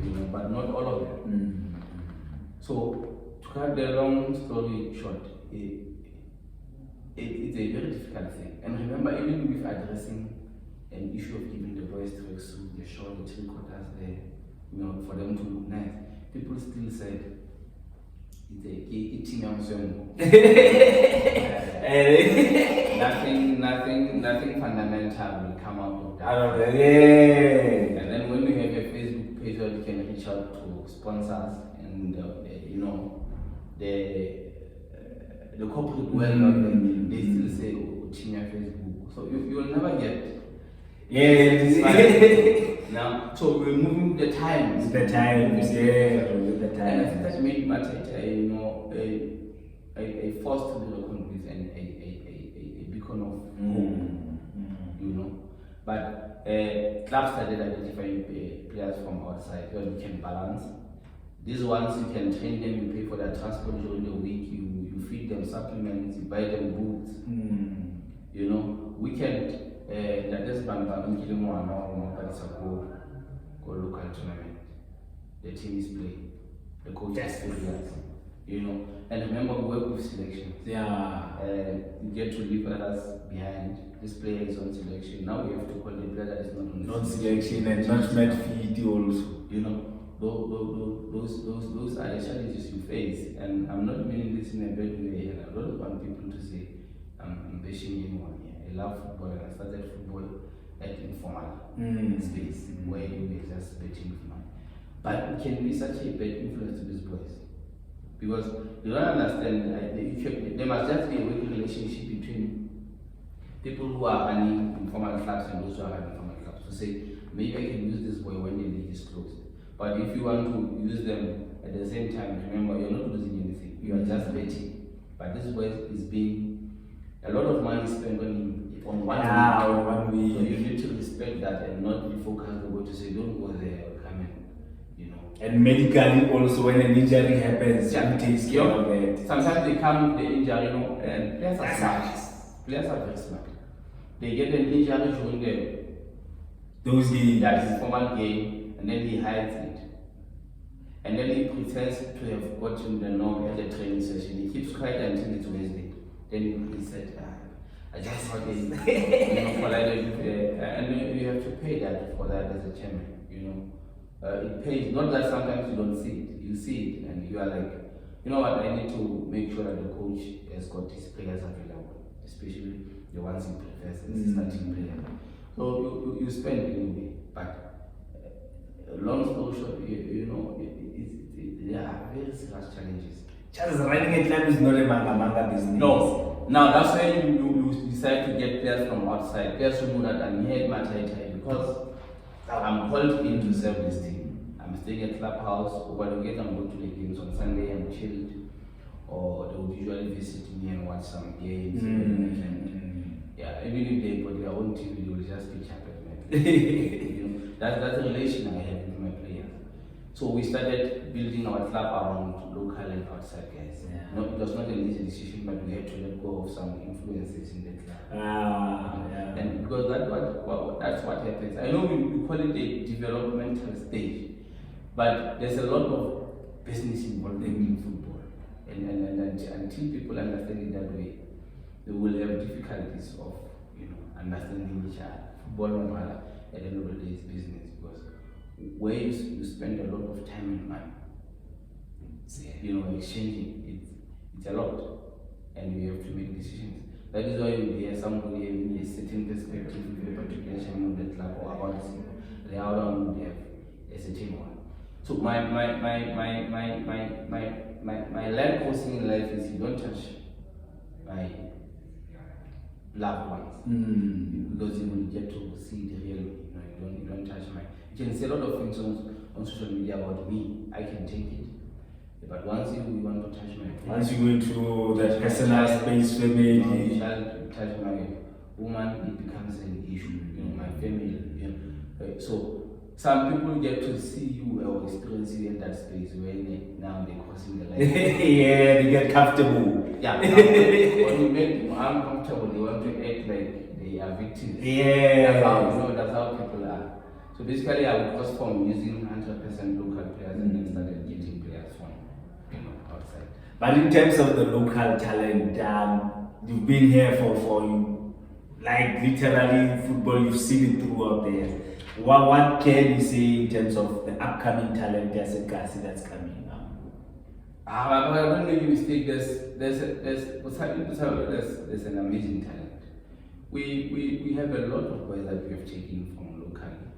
you know, but not all of them. So to cut the long story short, it's a very difficult thing. And remember, even with addressing an issue of giving the boys tracksuit, the short, the 3/4 there, you know, for them to look nice, people still said it's a team nothing fundamental will come out of that. And then when we have a Facebook page where we can reach out to sponsors and you know, the corporate world, they still say, oh, team Facebook. So you will never get now. So we're moving with the times. With the times. And I think that made MATHAITHAI, you know, a force to be reckoned with and a beacon of hope. You know, but clubs started identifying players from outside where we can balance. These ones you can train them, you pay for their transport during the week, you feed them supplements, you buy them boots. You know, weekend that is Bamba killing one but it's a go local tournament. The team is playing, the coach is serious. You know, and remember we work with selections. You get to leave others behind. This player is on selection. Now we have to call the player that is not on selection and not feed also. You know, those are the challenges you face. And I'm not meaning this in a bad way. And I don't want people to say I'm bashing anyone here. I love football and I started football at informal space where you were just betting with money. But it can be such a bad influence to these boys. Because you don't understand, there must just be a working relationship between people who are running informal clubs and those who are running informal clubs. To say, maybe I can use this boy when the league is closed. But if you want to use them at the same time, remember, you're not losing anything. You are just betting. But this boy is being, a lot of money spent on one week. So you need to respect that and not be focused on what to say, don't go there or come in. You know. And medically also, when an injury happens, you take care of it. Sometimes they come with the injury, you know, and players are smart. Players are very smart. They get an injury during those games. That is formal game, and then he hides it. And then he pretends to have gotten the norm at the training session. He keeps quiet until it's Wednesday. Then he said, I just got it, collided with and then you have to pay that for that as a chairman, you know. It pays, not that sometimes you don't see it, you see it and you are like, you know what, I need to make sure that the coach has got his players available, especially the ones he prefers as a starting player. So you spend anyway, but long story short, serious challenges. Just running a club is not a manga business. No. Now that's why you decide to get players from outside. Players who know that I'm here at MATHAITHAI because I'm called in to serve this team. I'm staying at clubhouse, over the weekend I'm going to the games on Sunday, I'm chilled. Or they would usually visit me and watch some games. Yeah, even if they put their own TV, they will just pitch up at me. You know, that's the relation I have with my players. So we started building our club around local and outside guys. Yeah. It was not an easy decision, but we had to let go of some influences in the club. Yeah. And because that's what happens. I know we call it a developmental stage, but there's a lot of business involved in football. And until people understand it that way, they will have difficulties of understanding each other. Football, at the end of the day, is business because where you spend a lot of time and money, exchanging it's a lot, and you have to make decisions. That is why you hear somebody having a certain perspective with a particular chairman of the club or about the other one would have a certain one. So my life coaching in life is you don't touch my loved ones because you will get to see the real me. You don't touch my. You can say a lot of things on social media about me. I can take it, but once you want to touch my. Once you go into that personal space, family. You touch my woman, it becomes an issue. My family. So. Some people get to see you or experience you in that space where now they're crossing the line. Yeah, they get comfortable. Yeah, when you make them uncomfortable, they want to act like they are victims. Yeah. That's how people are. So basically, I would cross from using 100% local players and then started getting players from outside. But in terms of the local talent, you've been here for like literally football, you've seen it throughout there. What can you say in terms of the upcoming talent that's coming up? I don't make a mistake. There's an amazing talent. We have a lot of boys that we have taken from locally.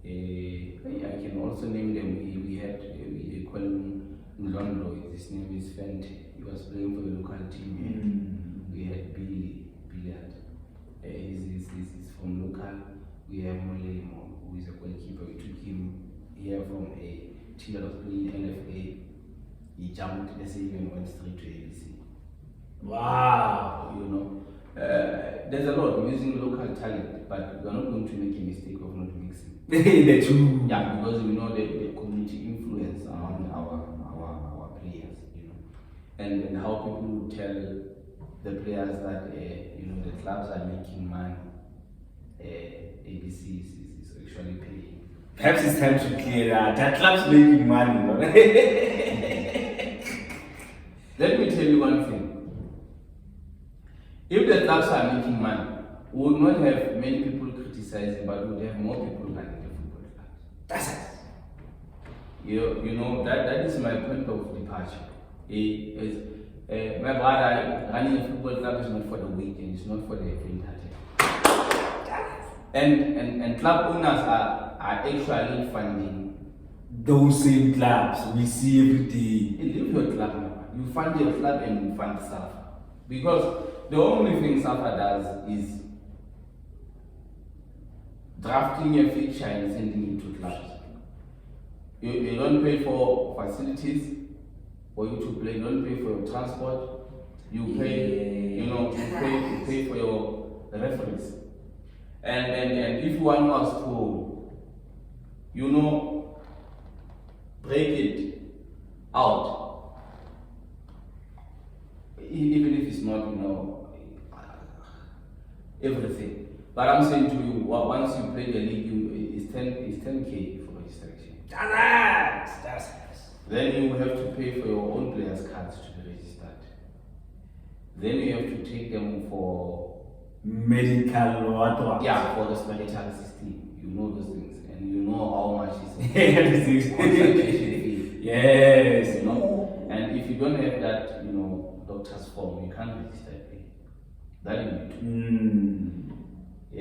I can also name them. We call him Londo. His name is Fente. He was playing for the local team. We had Billy Billiard. He's from local. We have Molemo, who is a goalkeeper. We took him here from a team that was playing LFA. He jumped, SA, and went straight to ABC. Wow! There's a lot. We're using local talent, but we're not going to make a mistake of not mixing. The two. Yeah, because we know the community influence around our players, and how people tell the players that the clubs are making money. ABC is actually paying. Perhaps it's time to clear that. That club's making money. Let me tell you one thing. If the clubs are making money, we would not have many people criticizing, but we would have more people running the football clubs. That's it. That is my point of departure. My brother, running a football club is not for the weak and it's not for the faint-hearted. And club owners are actually funding those same clubs we see every day. Leave your club. You fund your club and you fund SAFA. Because the only thing SAFA does is drafting a fixture and sending it to clubs. You don't pay for facilities for you to play. You don't pay for your transport. You pay, you pay for your referees. And if one was to, break it out, even if it's not, everything. But I'm saying to you, once you play the league, it's 10K for registration. That's nice. Then you have to pay for your own players' cards to be registered. Then you have to take them for medical or for the respiratory system. You know those things, and you know how much is consultation. Yes. And if you don't have that, doctor's form, you can't register it. That you need to.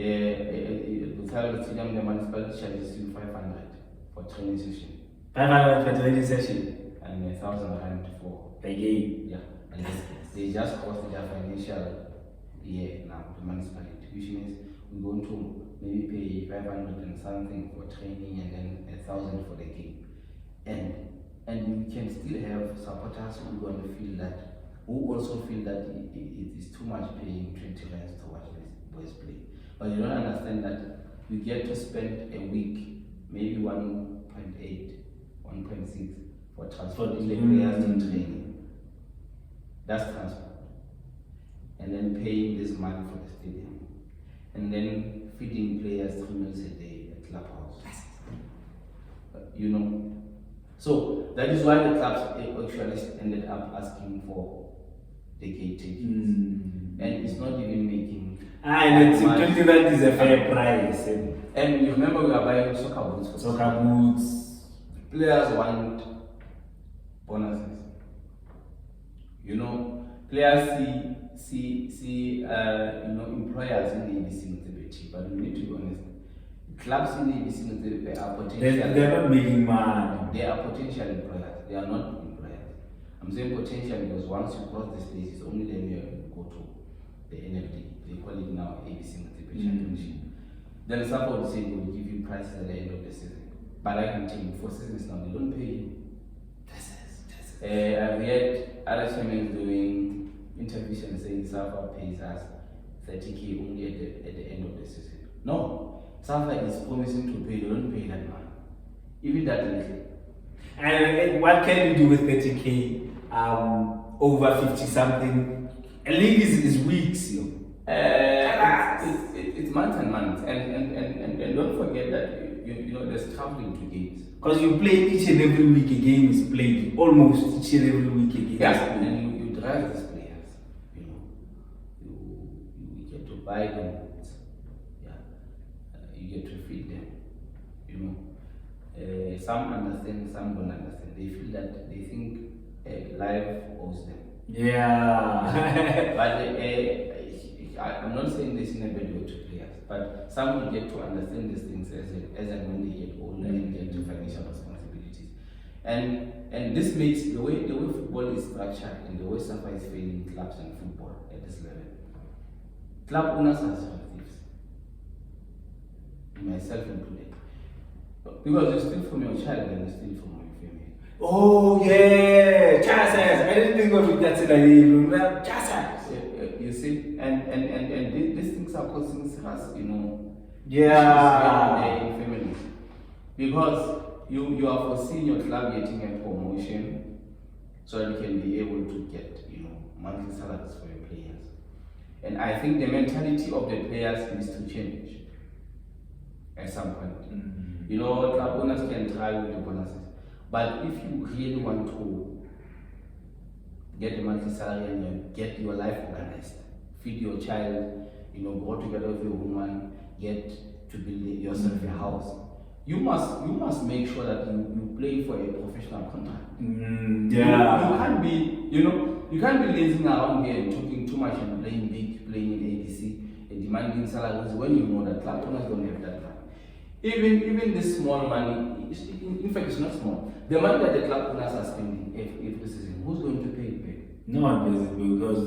The municipality charges you 500 for training session. 500 for training session. And 1,000 rand for The game. yeah, and they just cost their financial year now, the municipality, which means we're going to maybe pay 500 and something for training and then 1,000 for the game. And we can still have supporters who are going to feel that, who also feel that it is too much paying 20 rands to watch these boys play. But you don't understand that you get to spend a week, maybe 1.8, 1.6 for transporting the players in training. That's transport. And then paying this money for the stadium. And then feeding players 3 meals a day at clubhouse. You know. So that is why the clubs actually ended up asking for the gate tickets. And it's not even making. And it's 20 rand is a fair price. And you remember we are buying soccer boots for Soccer boots. Players want bonuses. You know, players see employers in the ABC Motsepe, but we need to be honest. Clubs in the ABC Motsepe are potential. They're not making money. They are potential employers. They are not employers. I'm saying potential because once you cross the stage, it's only then you go to the NFD. They call it now ABC Motsepe Championship. Then SAFA will say they will give you prizes at the end of the season. But I can tell you, for seasons now, they don't pay you. I've heard other chairmen doing interviews and saying SAFA pays us 30k only at the end of the season. No, SAFA is promising to pay, they don't pay that money. Even that little. And what can you do with 30k over 50 something? A league is weeks, you know. It's months and months, and don't forget that you know there's traveling to games. Because you play each and every week a game is played, almost each and every week a game. Yeah, and you drive these players, you know, you get to buy them, yeah, you get to feed them, you know. Some understand, some don't understand. They feel that they think life owes them. Yeah. But I'm not saying this in a bad way to players, but some will get to understand these things as and when they get older and get to financial responsibilities. And this makes the way football is structured and the way SAFA is failing clubs and football at this level. Club owners are thieves, myself included. Because you steal from your child and you steal from your family. Oh yeah, Chasas. I didn't think of it that way. Chasas. You see, and these things are causing us, you know, yeah, in families. Because you are foreseeing your club getting a promotion so that you can be able to get, you know, monthly salaries for your players. And I think the mentality of the players needs to change at some point. Mm-hmm. You know, club owners can try with the bonuses. But if you really want to get the monthly salary and get your life organized, feed your child, you know, go together with your woman, get to build yourself a house, you must make sure that you play for a professional contract. Yeah. You can't be, you know, you can't be lazing around here and talking too much and playing big, playing in ABC and demanding salaries when you know that club owners don't have that money. Even this small money, in fact it's not small. The money that the club owners are spending every season, who's going to pay it back? No one pays it because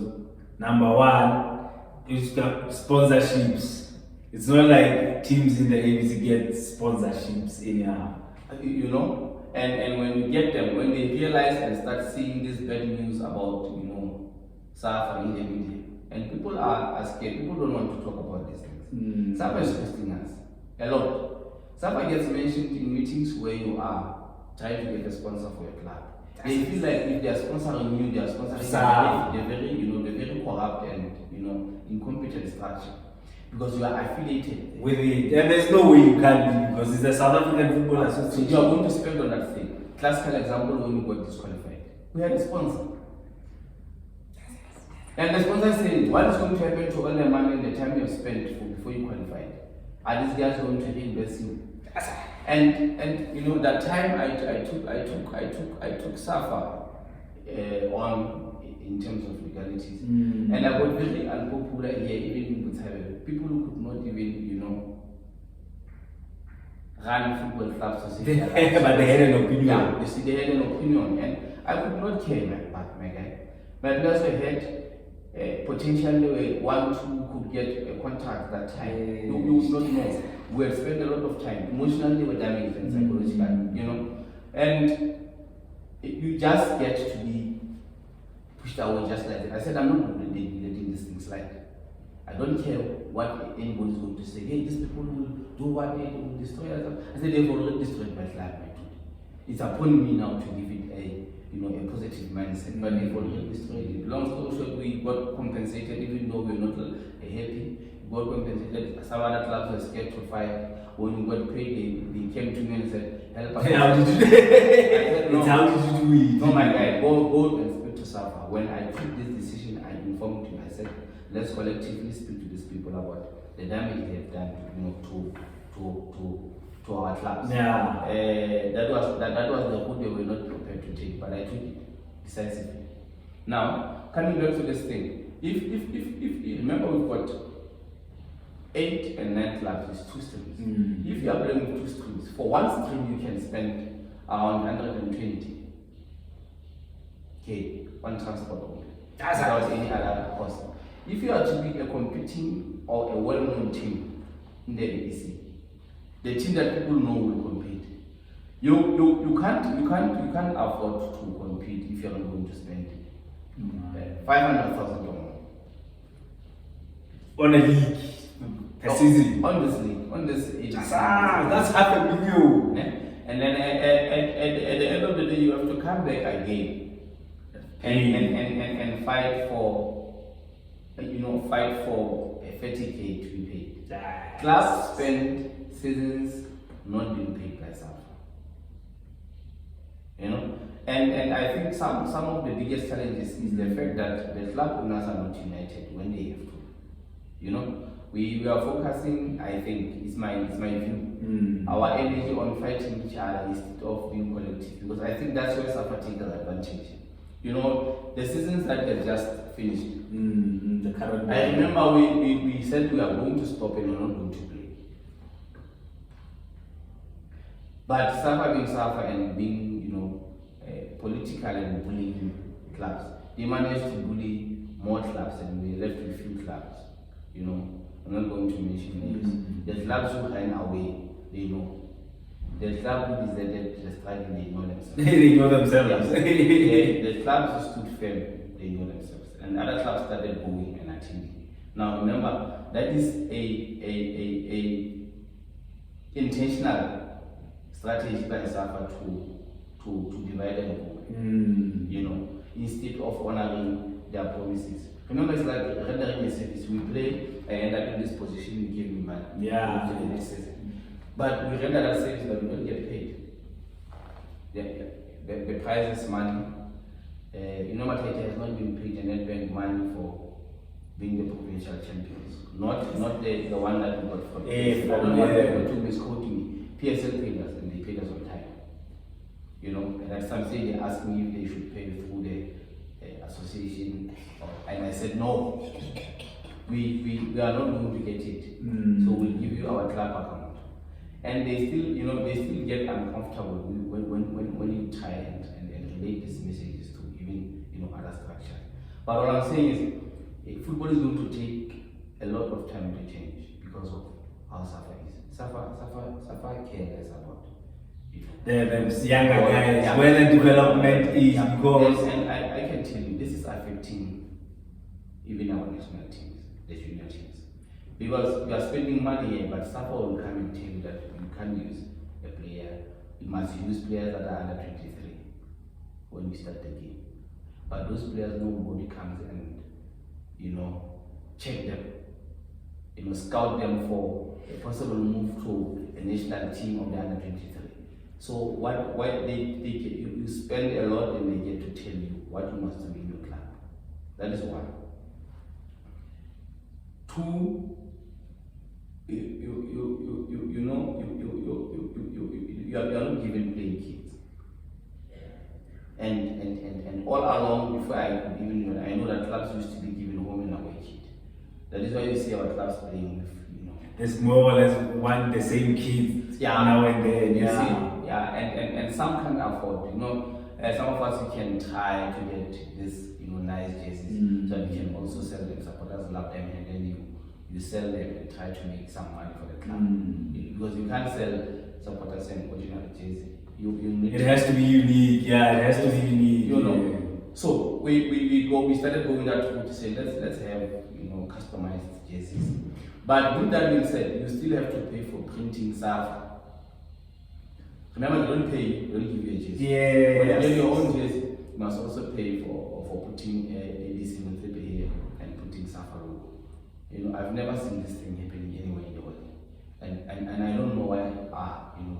number one, it's got sponsorships. It's not like teams in the ABC get sponsorships anyhow. You know, and when you get them, when they realize and start seeing this bad news about, you know, SAFA in the media, and people are scared, people don't want to talk about these things. SAFA is costing us a lot. SAFA gets mentioned in meetings where you are trying to get a sponsor for your club. They feel like if they are sponsoring you, they are sponsoring the very corrupt and, you know, incompetent structure. Because you are affiliated with it. And there's no way you can be because it's the South African Football Association. So you are going to spend on that thing. Classical example when we got disqualified. We had a sponsor. And the sponsor said, what is going to happen to all the money and the time you have spent before you qualified? Are these guys going to reinvest you? And you know, that time I took SAFA on in terms of legalities, and I got very unpopular here, even in Botshabelo. People who could not even, you know, run football clubs to say but they had an opinion. Yeah, you see, they had an opinion, and I could not care, my guy. My players were hurt. Potentially, one, two could get a contract that time. You would not know. We had spent a lot of time. Emotionally, they were damaged and psychologically, you know. And you just get to be pushed away just like that. I said, I'm not letting these things slide. I don't care what anybody's going to say. Hey, these people will do what they will destroy us. I said, they've already destroyed my life, my dude. It's upon me now to give it a positive mindset, but they've already destroyed it. Long story short, we got compensated, even though we're not happy. We got compensated. Some other clubs were scared to fight. When we got paid, they came to me and said, help us. How did you do it? No, how did you do it? No, my guy, go and speak to SAFA. When I took this decision, I informed him. I said, let's collectively speak to these people about the damage they have done, to our clubs. Yeah. That was the route they were not prepared to take, but I took it decisively. Now, coming back to this thing, if remember we've got 8 and 9 clubs, it's 2 streams. If you are playing with 2 streams, for one stream you can spend around 120 K on transport only, without any other cost. If you are to be a competing or a well-known team in the ABC, the team that people know will compete. You can't afford to compete if you're not going to spend 500,000 or more on a league, a season. On this ABC. That's $500,000. Yeah? And then at the end of the day, you have to come back again and fight for a 30K to be paid. Clubs spend seasons not being paid by SAFA. You know? And I think some of the biggest challenges is the fact that the club owners are not united when they have to. You know? We are focusing, I think, it's my view, our energy on fighting each other instead of being collective, because I think that's where SAFA takes advantage. You know, the seasons that they've just finished, the current. I remember we said we are going to stop and we're not going to play. But SAFA being SAFA and being, political and bullying clubs, they managed to bully more clubs and we left with few clubs. You know, I'm not going to mention names. The clubs who ran away, they know. The club who deserted the struggle, they know themselves. They know themselves. The clubs who stood firm, they know themselves. And other clubs started going and attending. Now remember, that is a intentional strategy by SAFA to divide and rule. Instead of honoring their promises. Remember, it's like rendering a service. We play, I end up in this position, we give me money. Yeah. But we render that service, but we don't get paid. The prize is money. MATHAITHAI has not been paid the Nedbank money for being the provincial champions. Not the one that we got from I don't want people to misquote me. PSL paid us and they paid us on time. And at some stage they asked me if they should pay through the association, and I said no. We are not going to get it. So we'll give you our club account. And they still get uncomfortable when you try and relate these messages to even other structures. But what I'm saying is, football is going to take a lot of time to change because of how SAFA is. SAFA cares about the younger guys, where the development is, because and I can tell you this is affecting even our national teams, the junior teams. Because we are spending money here, but SAFA will come and tell you that you can't use a player. You must use players that are under 23 when we start the game. But those players, nobody comes and check them, scout them for a possible move to a national team of the under 23. So why you spend a lot and they get to tell you what you must do in your club. That is one. 2, you are not given playing kids. And all along, before I could even I know that clubs used to be given home and away kit. That is why you see our clubs playing with, there's more or less one the same kids now and then. And some can afford, some of us we can try to get this, nice jerseys, so that we can also sell them. Supporters love them, and then you sell them and try to make some money for the club. Because you can't sell supporters an original jersey. You need it has to be unique. Yeah, it has to be unique. So we started going that route to say let's have customized jerseys. But with that being said, you still have to pay for printing SAFA. Remember, they don't give you a jersey. Yeah. When you have your own jersey, you must also pay for putting ABC Motsepe LEAGUE and putting SAFA logo. I've never seen this thing happening anywhere in the world. And I don't know why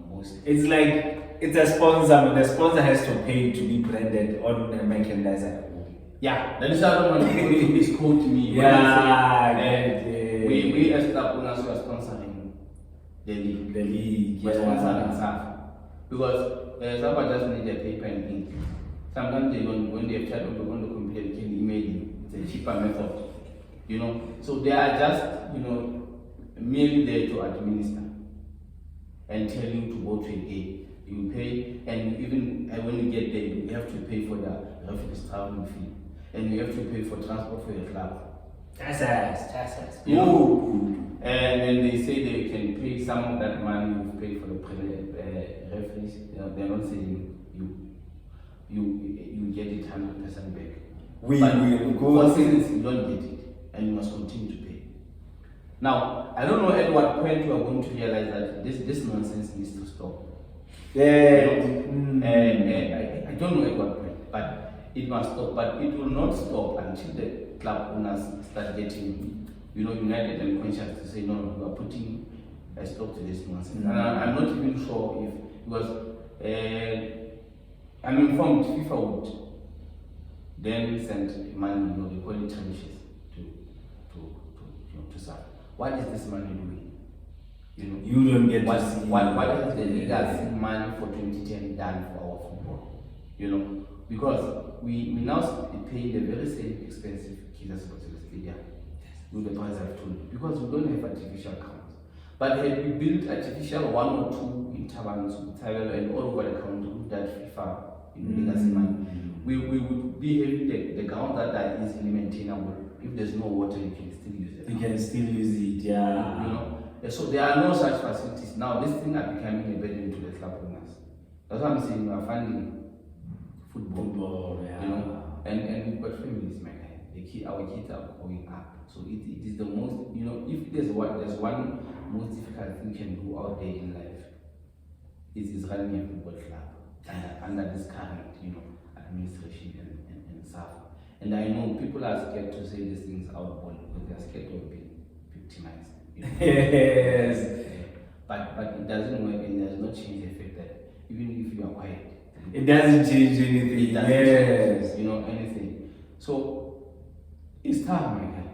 most. It's like it's a sponsor, but the sponsor has to pay to be branded on the merchandise. Yeah, that is how I don't want people to misquote me. We as club owners are sponsoring the league. The league, We're sponsoring SAFA. Because SAFA doesn't need a paper and ink. Sometimes they don't, when they have tried to go on the computer, they can email you. It's a cheaper method. So they are just, merely there to administer and tell you to go to a game. You pay, and even when you get there, you have to pay for the referee's traveling fee, and you have to pay for transport for your club. That's And then they say they can pay some of that money you pay for the referees. They're not saying you get it 100% back. For seasons you don't get it, and you must continue to pay. Now, I don't know at what point you are going to realize that this nonsense needs to stop. I don't know at what point, but it must stop. But it will not stop until the club owners start getting, united and conscious to say, no, we are putting a stop to this nonsense. And I'm not even sure if, because I'm informed FIFA would then send money, they call it tranches to SAFA. What is this money doing? You don't get what to see. What has the legal money for 2010 done for our football? Because we now pay the very same expensive SRC President with the price I've told you, because we don't have artificial counts. But had we built artificial one or two in Botshabelo and all over the country with that FIFA legacy money, we would be having the grounds that are easily maintainable. If there's no water, you can still use it. You can still use it, yeah. So there are no such facilities. Now these things are becoming a burden to the club owners. That's why I'm saying we are funding football. And we've got families, my guy. Our kids are growing up. So it is the most, if there's one most difficult thing you can do out there in life, it is running a football club under this current, administration and stuff. And I know people are scared to say these things out loud because they are scared of being victimized. Yes. But it doesn't work, and it does not change the fact that even if you are quiet, it doesn't change anything. It doesn't change, anything. So it's tough, my guy.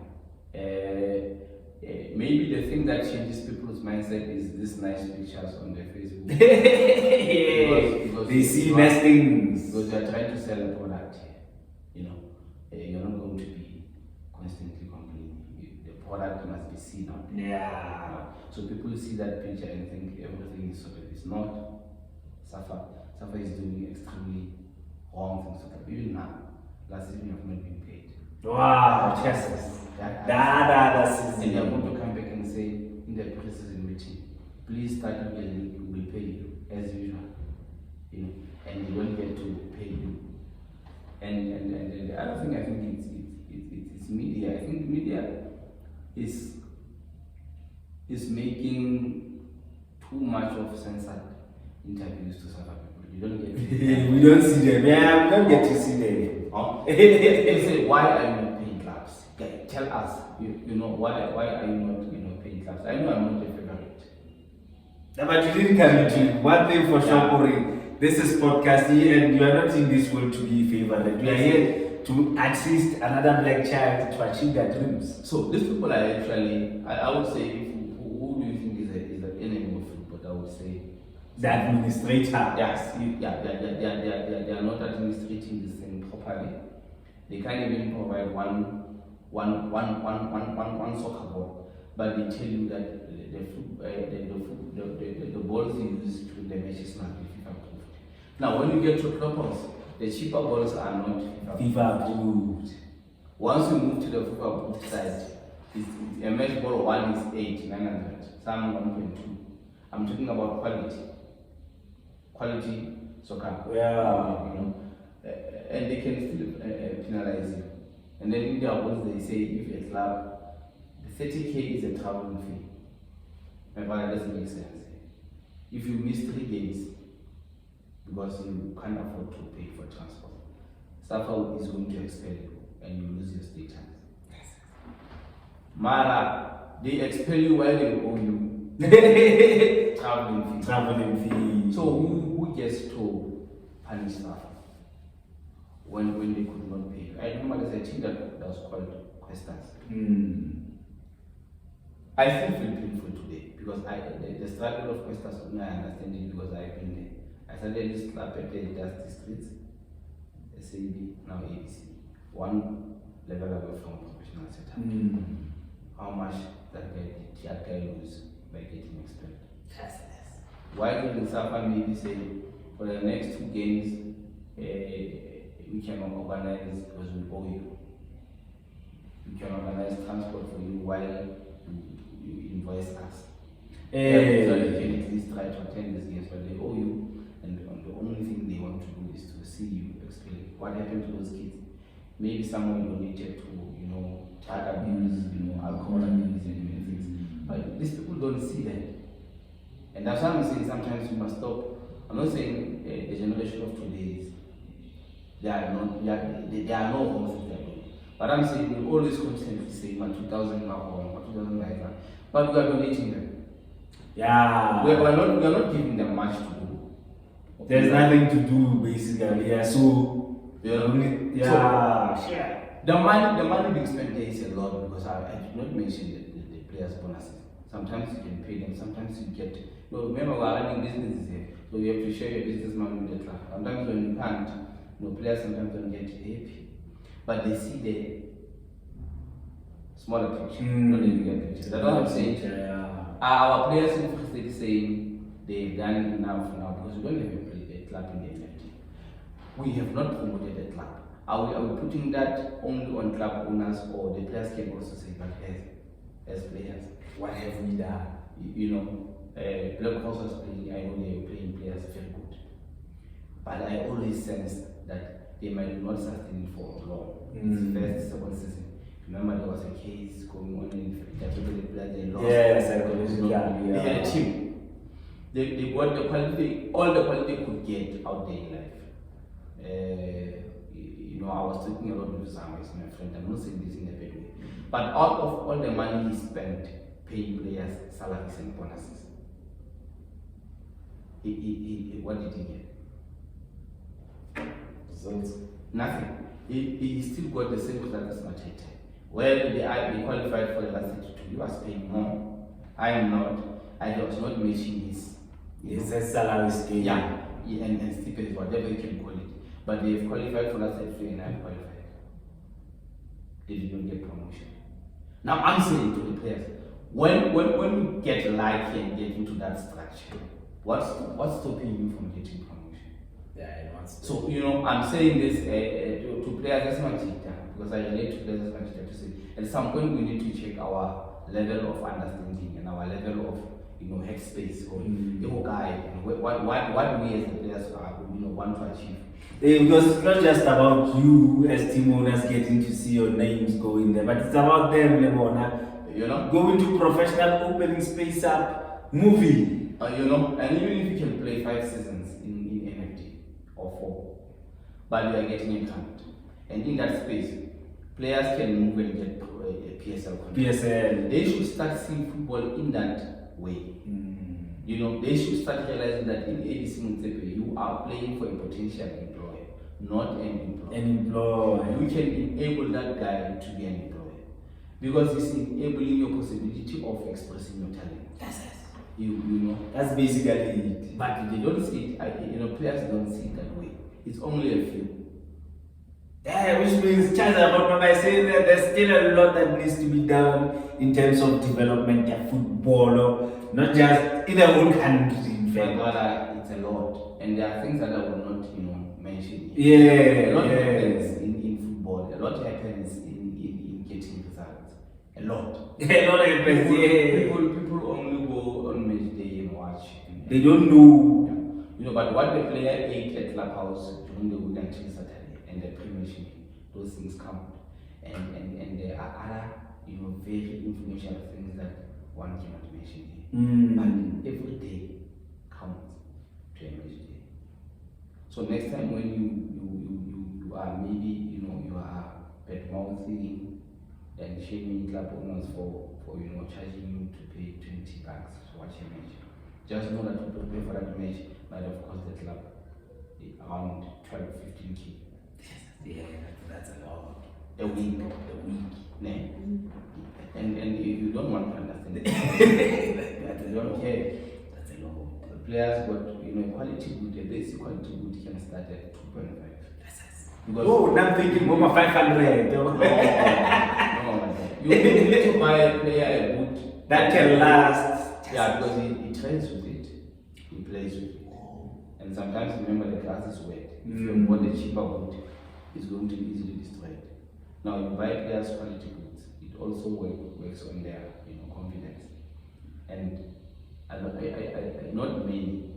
Maybe the thing that changes people's mindset is these nice pictures on their Facebook. because they see nice things. Because they are trying to sell a product. You're not going to be constantly complaining. The product must be seen out there. Yeah. So people see that picture and think everything is sorted. It's not. SAFA is doing extremely wrong things. Even now, last season you have not been paid. Wow, Jesus. And they are going to come back and say in the pre-season meeting, please start with the league, we will pay you as usual. And you won't get to pay you. And the other thing I think it's media. I think media is making too much of censored interviews to SAFA people. You don't get to we don't see them. Yeah, we don't get to see them. They say, why are you not paying clubs? Okay, tell us, why are you not paying clubs? I know I'm not your favorite. No, but you didn't come into one thing for sure, Corey. This is podcasting, and you are not in this world to be favored. We are here to assist another black child to achieve their dreams. So these people are actually, I would say, who do you think is the enemy of football? I would say the administrator. Yes, they are not administrating this thing properly. They can't even provide one soccer ball, but they tell you that the balls you use to the matches must be FIFA approved. Now, when you get to clubhouse, the cheaper balls are not FIFA approved. Once you move to the FIFA approved side, a match ball 1 is 8,900, some 1.2. I'm talking about quality soccer. Yeah. You know, and they can still penalize you. And then in their rules they say if a club, the 30k is a traveling fee. But that doesn't make sense. If you miss 3 games because you can't afford to pay for transport, SAFA is going to expel you and you lose your status. Mara, they expel you while they owe you traveling fee. Traveling fee. So who gets to punish SAFA when they could not pay? I remember there's a team that was called Questas. I still feel painful today because the struggle of Questas, I understand it because I've been there. I started this club at the Dusty Streets, SAB, now ABC, one level away from professional setup. How much that guy lose by getting expelled? Why couldn't SAFA maybe say for the next 2 games we can organize because we owe you? We can organize transport for you while you invoice us. So you can at least try to attend these games, but they owe you, and the only thing they want to do is to see you explain what happened to those kids. Maybe someone donated to, drug abuse, alcohol abuse and many things. But these people don't see that. And that's why I'm saying sometimes we must stop. I'm not saying the generation of today is, there are no homes that do. But I'm saying we always constantly say, 2000 or 2009, but we are donating them. Yeah. We are not giving them much to do. There's nothing to do basically. Yeah. So the money being spent there is a lot because I did not mention the players' bonuses. Sometimes you can pay them, sometimes you get. Remember we are running businesses here, so you have to share your business money with the club. Sometimes when you can't, players sometimes don't get happy, but they see the smaller picture, not the bigger picture. That's what I'm saying. Our players in Free State saying they've done enough now because we don't have a club in the NFT. We have not promoted the club. Are we putting that only on club owners, or the players can also say, but as players, what have we done? Black Horse was playing, I know they were playing players very good. But I always sense that they might not sustain it for long. It's first, second season. Remember there was a case going on in they lost. They had a team. They got the quality, all the quality they could get out there in life. I was talking a lot with Sam, is my friend. I'm not saying this in a bad way. But out of all the money he spent paying players salaries and bonuses, what did he get? Results. Nothing. He still got the same result as MATHAITHAI. Well, they qualified for the last 82. He was paying more. I am not. I was not matching his. It's a salary scale. Yeah, and stipends, whatever you can call it. But they have qualified for last 82 and I have qualified. They did not get promotion. Now I'm saying to the players, when we get lucky and get into that structure, what's stopping you from getting promotion? Yeah, it wants to. So I'm saying this to players as much because I relate to players as much to say at some point we need to check our level of understanding and our level of headspace or what we as the players want to achieve. Because it's not just about you as team owners getting to see your names go in there, but it's about them, going to professional, opening space up, moving. And even if you can play 5 seasons in NFT or 4, but you are getting a count, and in that space, players can move and get PSL contract. PSL. They should start seeing football in that way. They should start realizing that in ABC Motsepe you are playing for a potential employer, not an employer. An employer. You can enable that guy to be an employer because it's enabling your possibility of expressing your talent. That's it. That's basically it. But they don't see it. Players don't see it that way. It's only a few. Yeah, which means chances about by saying that there's still a lot that needs to be done in terms of development of football, not just in the whole country. In fact, it's a lot, and there are things that I will not, mention. Yeah, A lot yeah. happens in football. A lot happens in getting results. A lot. A lot happens, yeah. People only go on match day and watch. They don't know. Yeah. You know, but what the player ate at clubhouse during the week until Saturday and the premiership, those things count. And there are other, you know, very influential things that one cannot mention here. But every day counts to a match day. So next time when you are maybe, you know, you are bad mouthing and shaming club owners for you know charging you to pay $20 to watch a match. Just know that to pay for that match might have cost the club around 12-15K. Yeah, that's a lot. A week. Né? And you don't want to understand that. You don't care. That's a lot. The players got, you know, quality good, the basic quality good can start at 2.5. Because Oh, I'm thinking over 500. no. You need to buy a player a boot That can last. Yeah, because he trains with it, he plays with it. And sometimes remember the grass is wet. If you bought a cheaper boot, it's going to be easily destroyed. Now you buy players quality goods, it also works on their, you know, confidence. And I not many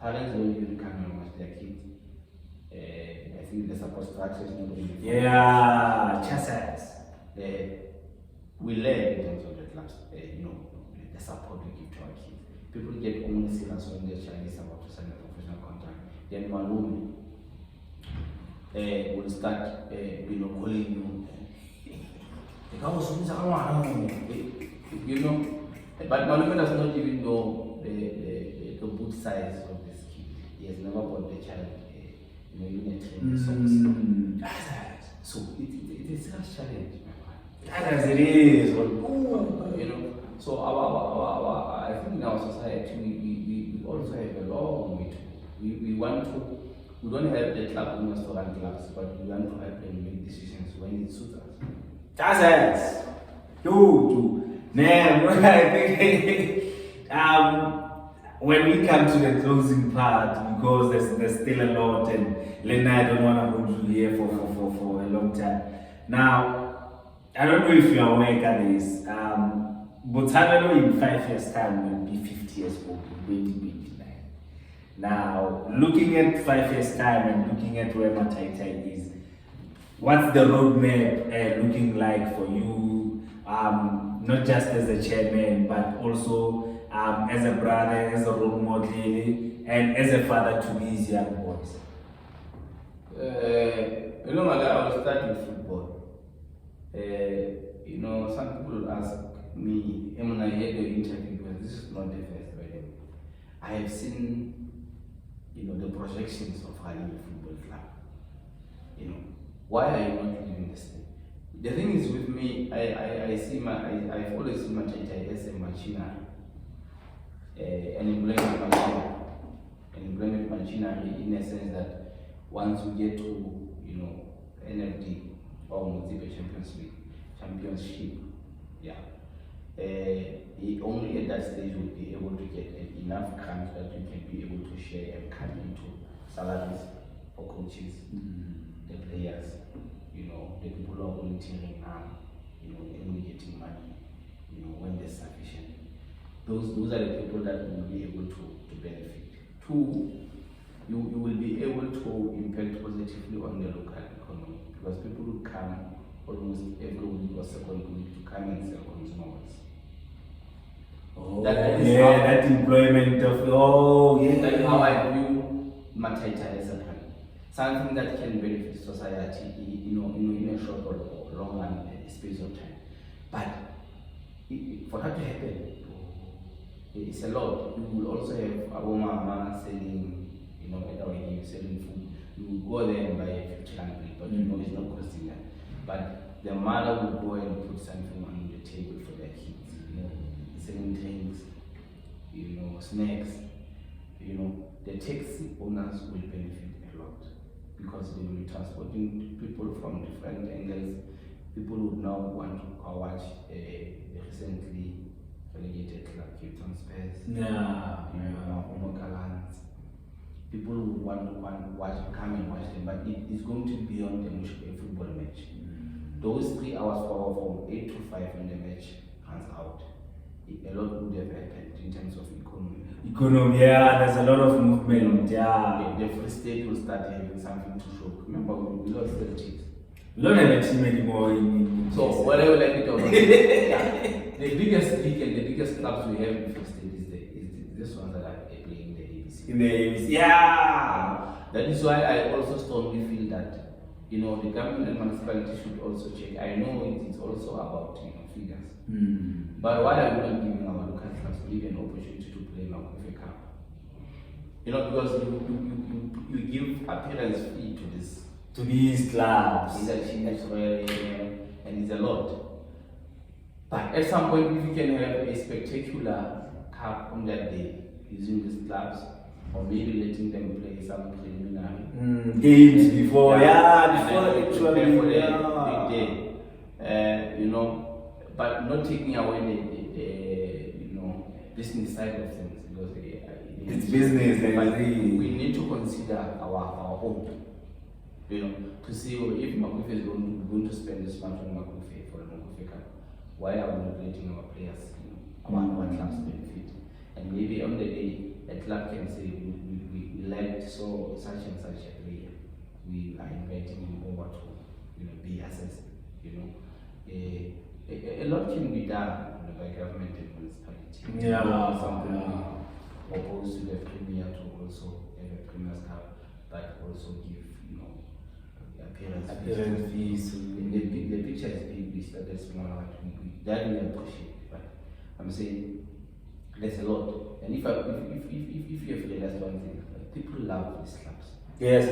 parents don't even come and watch their kids. I think the support structure is not really Yeah, chances. we learn in terms of the clubs, you know, the support we give to our kids. People get only serious when their child is about to sign a professional contract. Then Malone will start, you know, calling you. You know, but Malone does not even know the boot size of this kid. He has never bought the child, you know, even a training socks. So it's a serious challenge. As it is. You know, so our I think in our society we also have a long way to go. We don't have the club owners to run clubs, but we want to help them make decisions when it suits us. That's it. I think when we come to the closing part, because there's still a lot, and Lena, I don't want to hold you here for a long time. Now, I don't know if you are aware, guys. Botshabelo in 5 years' time will be 50 years old in 2029. Now, looking at 5 years' time and looking at where MATHAITHAI is, what's the roadmap looking like for you? Not just as a chairman, but also as a brother, as a role model, and as a father to these young boys. You know, I will start with football. You know, some people will ask me, when I heard the interview, because this is not the first, by the way. I have seen, you know, the projections of running a football club. You know, why are you not doing this thing? The thing is with me, I've always seen MATHAITHAI as a machinery, an employment machinery in a sense that once we get to, you know, NFD or Motsepe Championship, yeah, only at that stage will be able to get enough grants that you can be able to share and cut into salaries for coaches, the players, you know, the people who are volunteering now, you know, only getting money, you know, when there's sufficient. Those are the people that will be able to benefit. Two, you will be able to impact positively on the local economy, because people will come almost every week or second week to come and sell consumers. That employment of That is how I view MATHAITHAI as a plan. Something that can benefit society, you know, in a short or long run space of time. But for that to happen, it's a lot. You will also have our mama selling, you know, at our game, selling food. You will go there and buy a 50 rand, but you know it's not costing them. But the mother will go and put something on the table for their kids, you know, selling drinks, you know, snacks, you know. The taxi owners will benefit a lot because they will be transporting people from different angles. People would now want to watch a recently relegated club, Cape Town Spurs, people would want to come and watch them, but it's going to be on a football match. Those 3 hours from 8 to 5 when the match runs out, a lot would have happened in terms of economy. Yeah, there's a lot of movement. Yeah, the Free State will start having something to show. Remember, we lost the teams. We don't have a team anymore. So whatever like it or not, the biggest league and the biggest clubs we have in Free State is this one that are playing the ABC. In the ABC, yeah. That is why I also strongly feel that the government and municipality should also check. I know it's also about figures, but why are we not giving our local clubs maybe an opportunity to play MATHAITHAI Cup? Because you give appearance fee to this. To these clubs. And it's a lot. But at some point, if you can have a spectacular cup on that day using these clubs, or maybe letting them play some preliminary games before, before the actual big day, but not taking away the business side of things, because it's business. We need to consider our own. To see if MATHAITHAI is going to spend this much on MATHAITHAI for the MATHAITHAI Cup, why are we not letting our players, our clubs benefit? And maybe on the day, a club can say, we liked such and such a player. We are inviting him over to, be assessed. A lot can be done by government and municipality. Something opposed to the Premier to also have a Premier's Cup, but also give, appearance fees. The picture is big, we started small, that we appreciate, but I'm saying there's a lot. And if you have realized one thing, people love these clubs. Yes,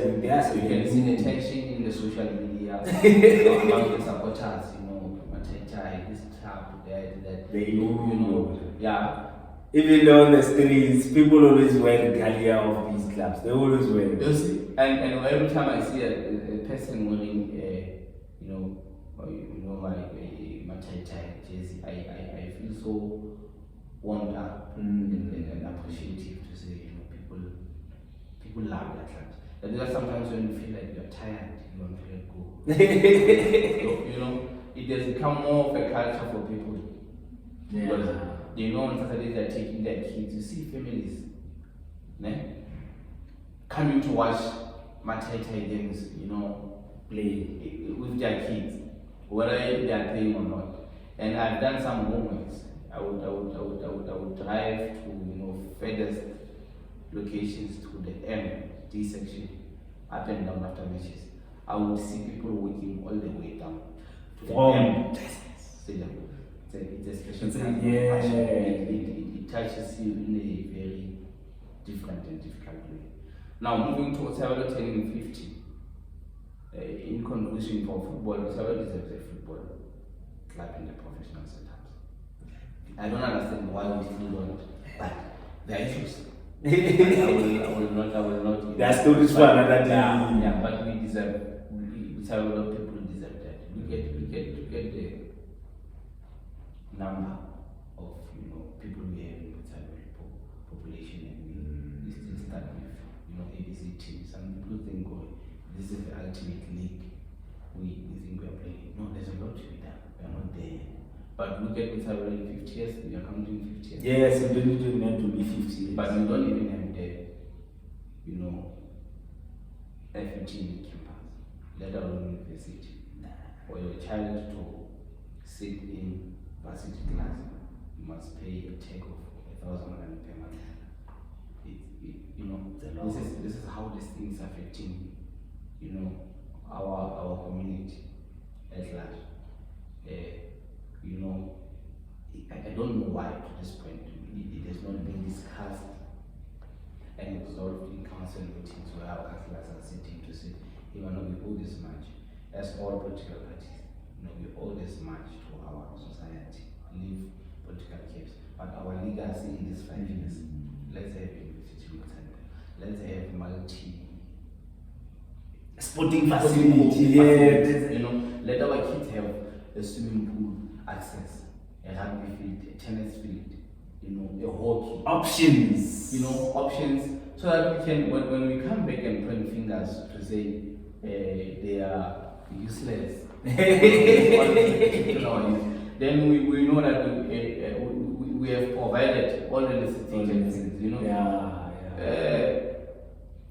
you can see the tension in the social media among the supporters, MATHAITHAI, this club, that they know. Yeah. Even on the streets, people always wear the regalia of these clubs. They always wear it. And every time I see a person wearing, my MATHAITHAI jersey, I feel so warmed up and appreciative to say, people love that club. That's why sometimes when you feel like you're tired, you want to let go. So, it has become more of a culture for people. Because on Saturdays they're taking their kids. You see families coming to watch MATHAITHAI games, play with their kids, whether they are playing or not. And I've done some homeworks. I would drive to furthest locations to the D section, up and down after matches. I would see people walking all the way down to the stadium. It's a special kind of passion. It touches you in a very different and difficult way. Now moving to Botshabelo turning 50. In conclusion, for football, Botshabelo deserves a football club in the professional setups. I don't understand why we still don't, but there are issues. I will not. There are stories for another day. Yeah, but we deserve. Botshabelo people deserve that. Look at the number of people we have in Botshabelo population, and we still start with ABC teams. Some people think, this is the ultimate league. We think we are playing. No, there's a lot to be done. We are not there yet. But look at Botshabelo in 50 years. We are counting 50 years. Yes, in 2029 to be 50 years. But we don't even have the F15 campus, let alone university. For your child to sit in varsity class, you must pay a check of 1,000 per month. This is how these things are affecting, our community at large. I don't know why to this point it has not been discussed and resolved in council meetings where our councillors are sitting to say, we owe this much, as all political parties, we owe this much to our society, leave political caps. But our legacy in these 5 years, let's have university, let's have sporting facility. Let our kids have a swimming pool access, a rugby field, a tennis field, a hockey. Options. Options So that we can, when we come back and point fingers to say they are useless, then we know that we have provided all the necessities, you know.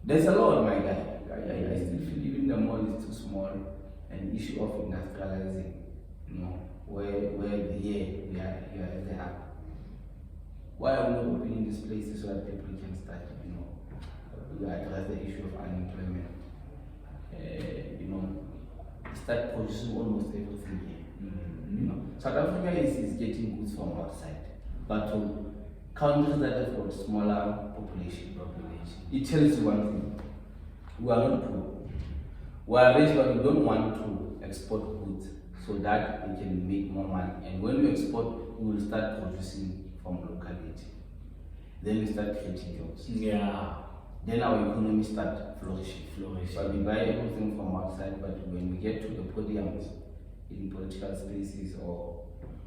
There's a lot, my guy. I still feel even the mall is too small. An issue of industrializing, you know, where they are. Why are we not opening these places so that people can start, you know, address the issue of unemployment? You know, start producing almost everything here. You know, South Africa is getting goods from outside, but to countries that have got smaller population, it tells you one thing: we are not poor. We are rich, but we don't want to export goods so that we can make more money. And when we export, we will start producing from locality. Then we start creating jobs. Then our economy starts flourishing. But we buy everything from outside, but when we get to the podiums in political spaces or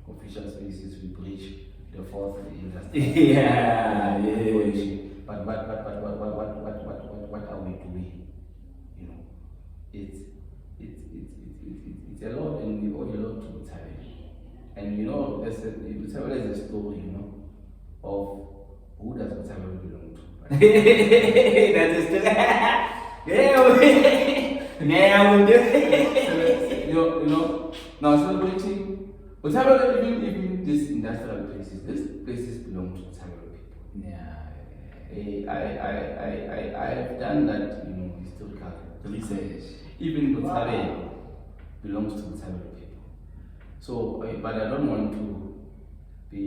official spaces, we breach the fourth industry. But what are we doing? You know, it's a lot, and we owe a lot to Botshabelo. And you know, Botshabelo is a story, you know, of who does Botshabelo belong to. That's a story. You know, now celebrating Botshabelo, even these industrial places, these places belong to Botshabelo people. I have done that, you know, historical research. Even Botshabelo belongs to Botshabelo people. So, but I don't want to be,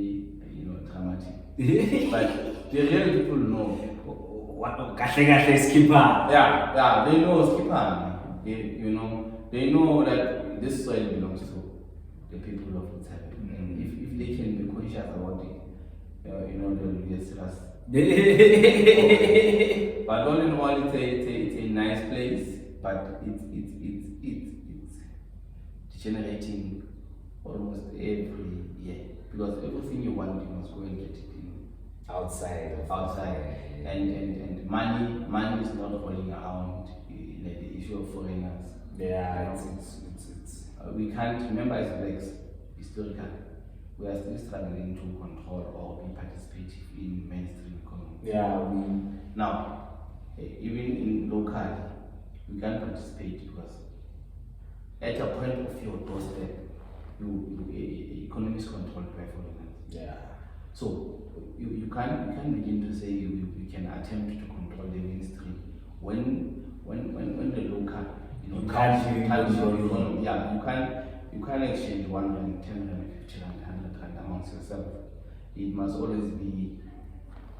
you know, dramatic. But the real people know. What skipper? Yeah, they know skipper. You know, they know that this soil belongs to the people of Botshabelo. And if they can be conscious about it, you know, they will get serious. But all in all, it's a nice place, but it's degenerating almost every year, because everything you want, you must go and get it in outside, and money is not rolling around. Like the issue of foreigners. We can't remember as blacks historically. We are still struggling to control or be participative in mainstream economy. Now, even in local, we can't participate because at a point of your doorstep, economy is controlled by foreigners. So you can't begin to say you can attempt to control the mainstream when the local, you know, you can't exchange 110, 150, 100 amongst yourself. It must always be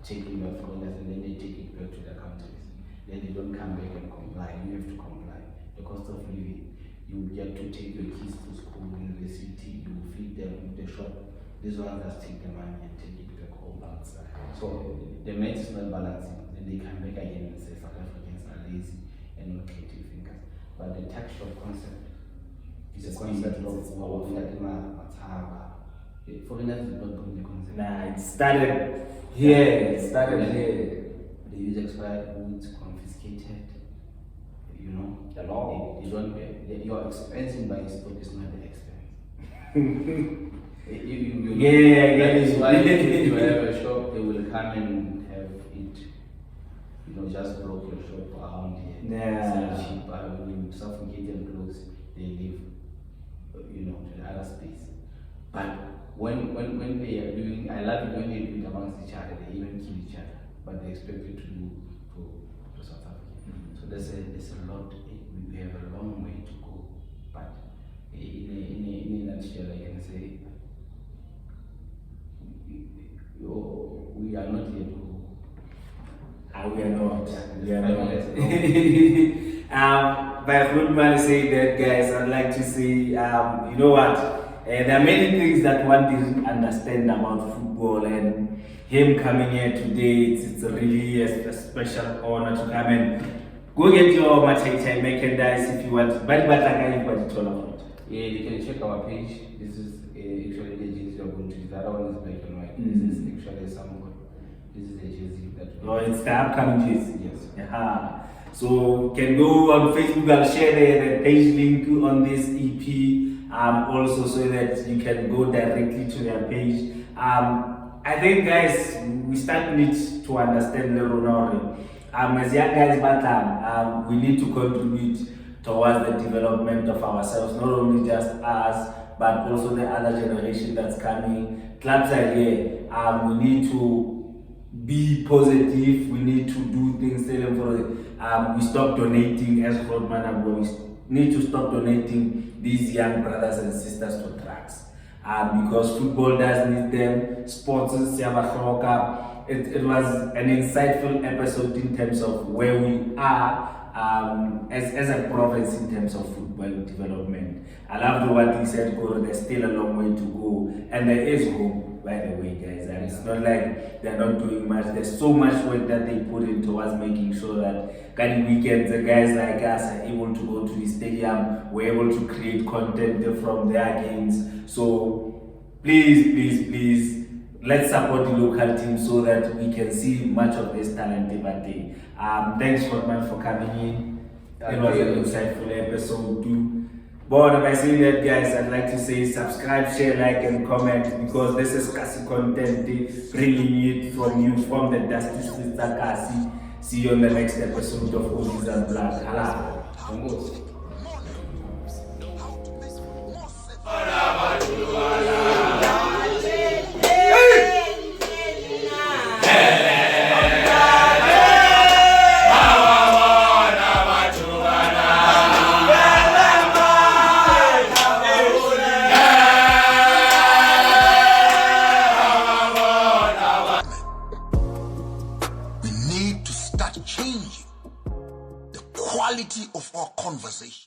taking your foreigners and then they take it back to their countries. Then they don't come back and comply. You have to comply. The cost of living. You get to take your kids to school, university, you feed them in the shop. These ones just take the money and take it back home outside. So the math is not balancing. Then they come back again and say South Africans are lazy and not creative thinkers. But the tax shop concept is a concept of foreigners did not bring the concept. It started here. They use expired goods, confiscated. You know, the law. They don't. Your expensing by stock is not the expense. That is why if you have a shop, they will come and have it. You know, just block your shop around here. Sell cheap. When you suffocate and close, they leave. You know, to the other space. But when they are doing, I love it when they do it amongst each other. They even kill each other, but they expect you to do to South Africa. So there's a lot. We have a long way to go. But in a nutshell, I can say we are not yet go. We are not. By Grootman saying that, guys, I'd like to say, you know what? There are many things that one didn't understand about football, and him coming here today, it's really a special honor to come and go get your MATHAITHAI merchandise if you want. But it's all about. Yeah, you can check our page. This is actually the jersey you're going to use. The other one is black and white. This is actually a sample. This is the jersey that Or it's the upcoming jersey. Yes. Yeah. So can go on Facebook. I'll share the page link on this EP. Also so that you can go directly to their page. I think, guys, we start need to understand the Ronaldo. As young guys, we need to contribute towards the development of ourselves, not only just us, but also the other generation that's coming. Clubs are here. We need to be positive. We need to do things. We stop donating as Grootman. We need to stop donating these young brothers and sisters to drugs. Because football does need them. Sports is it was an insightful episode in terms of where we are as a province in terms of football development. I love what he said, there's still a long way to go. And there is hope, by the way, guys. And it's not like they're not doing much. There's so much work that they put in towards making sure that kind of weekends, the guys like us are able to go to the stadium. We're able to create content from their games. So please, let's support the local team so that we can see much of this talent every day. Thanks, Grootman, for coming in. It was an insightful episode too. But by saying that, guys, I'd like to say subscribe, share, like, and comment, because this is Kasi content, bringing it from you, from the dusty streets of Kasi. See you on the next episode of Ozies and Blood. Hala. We need to start changing the quality of our conversation.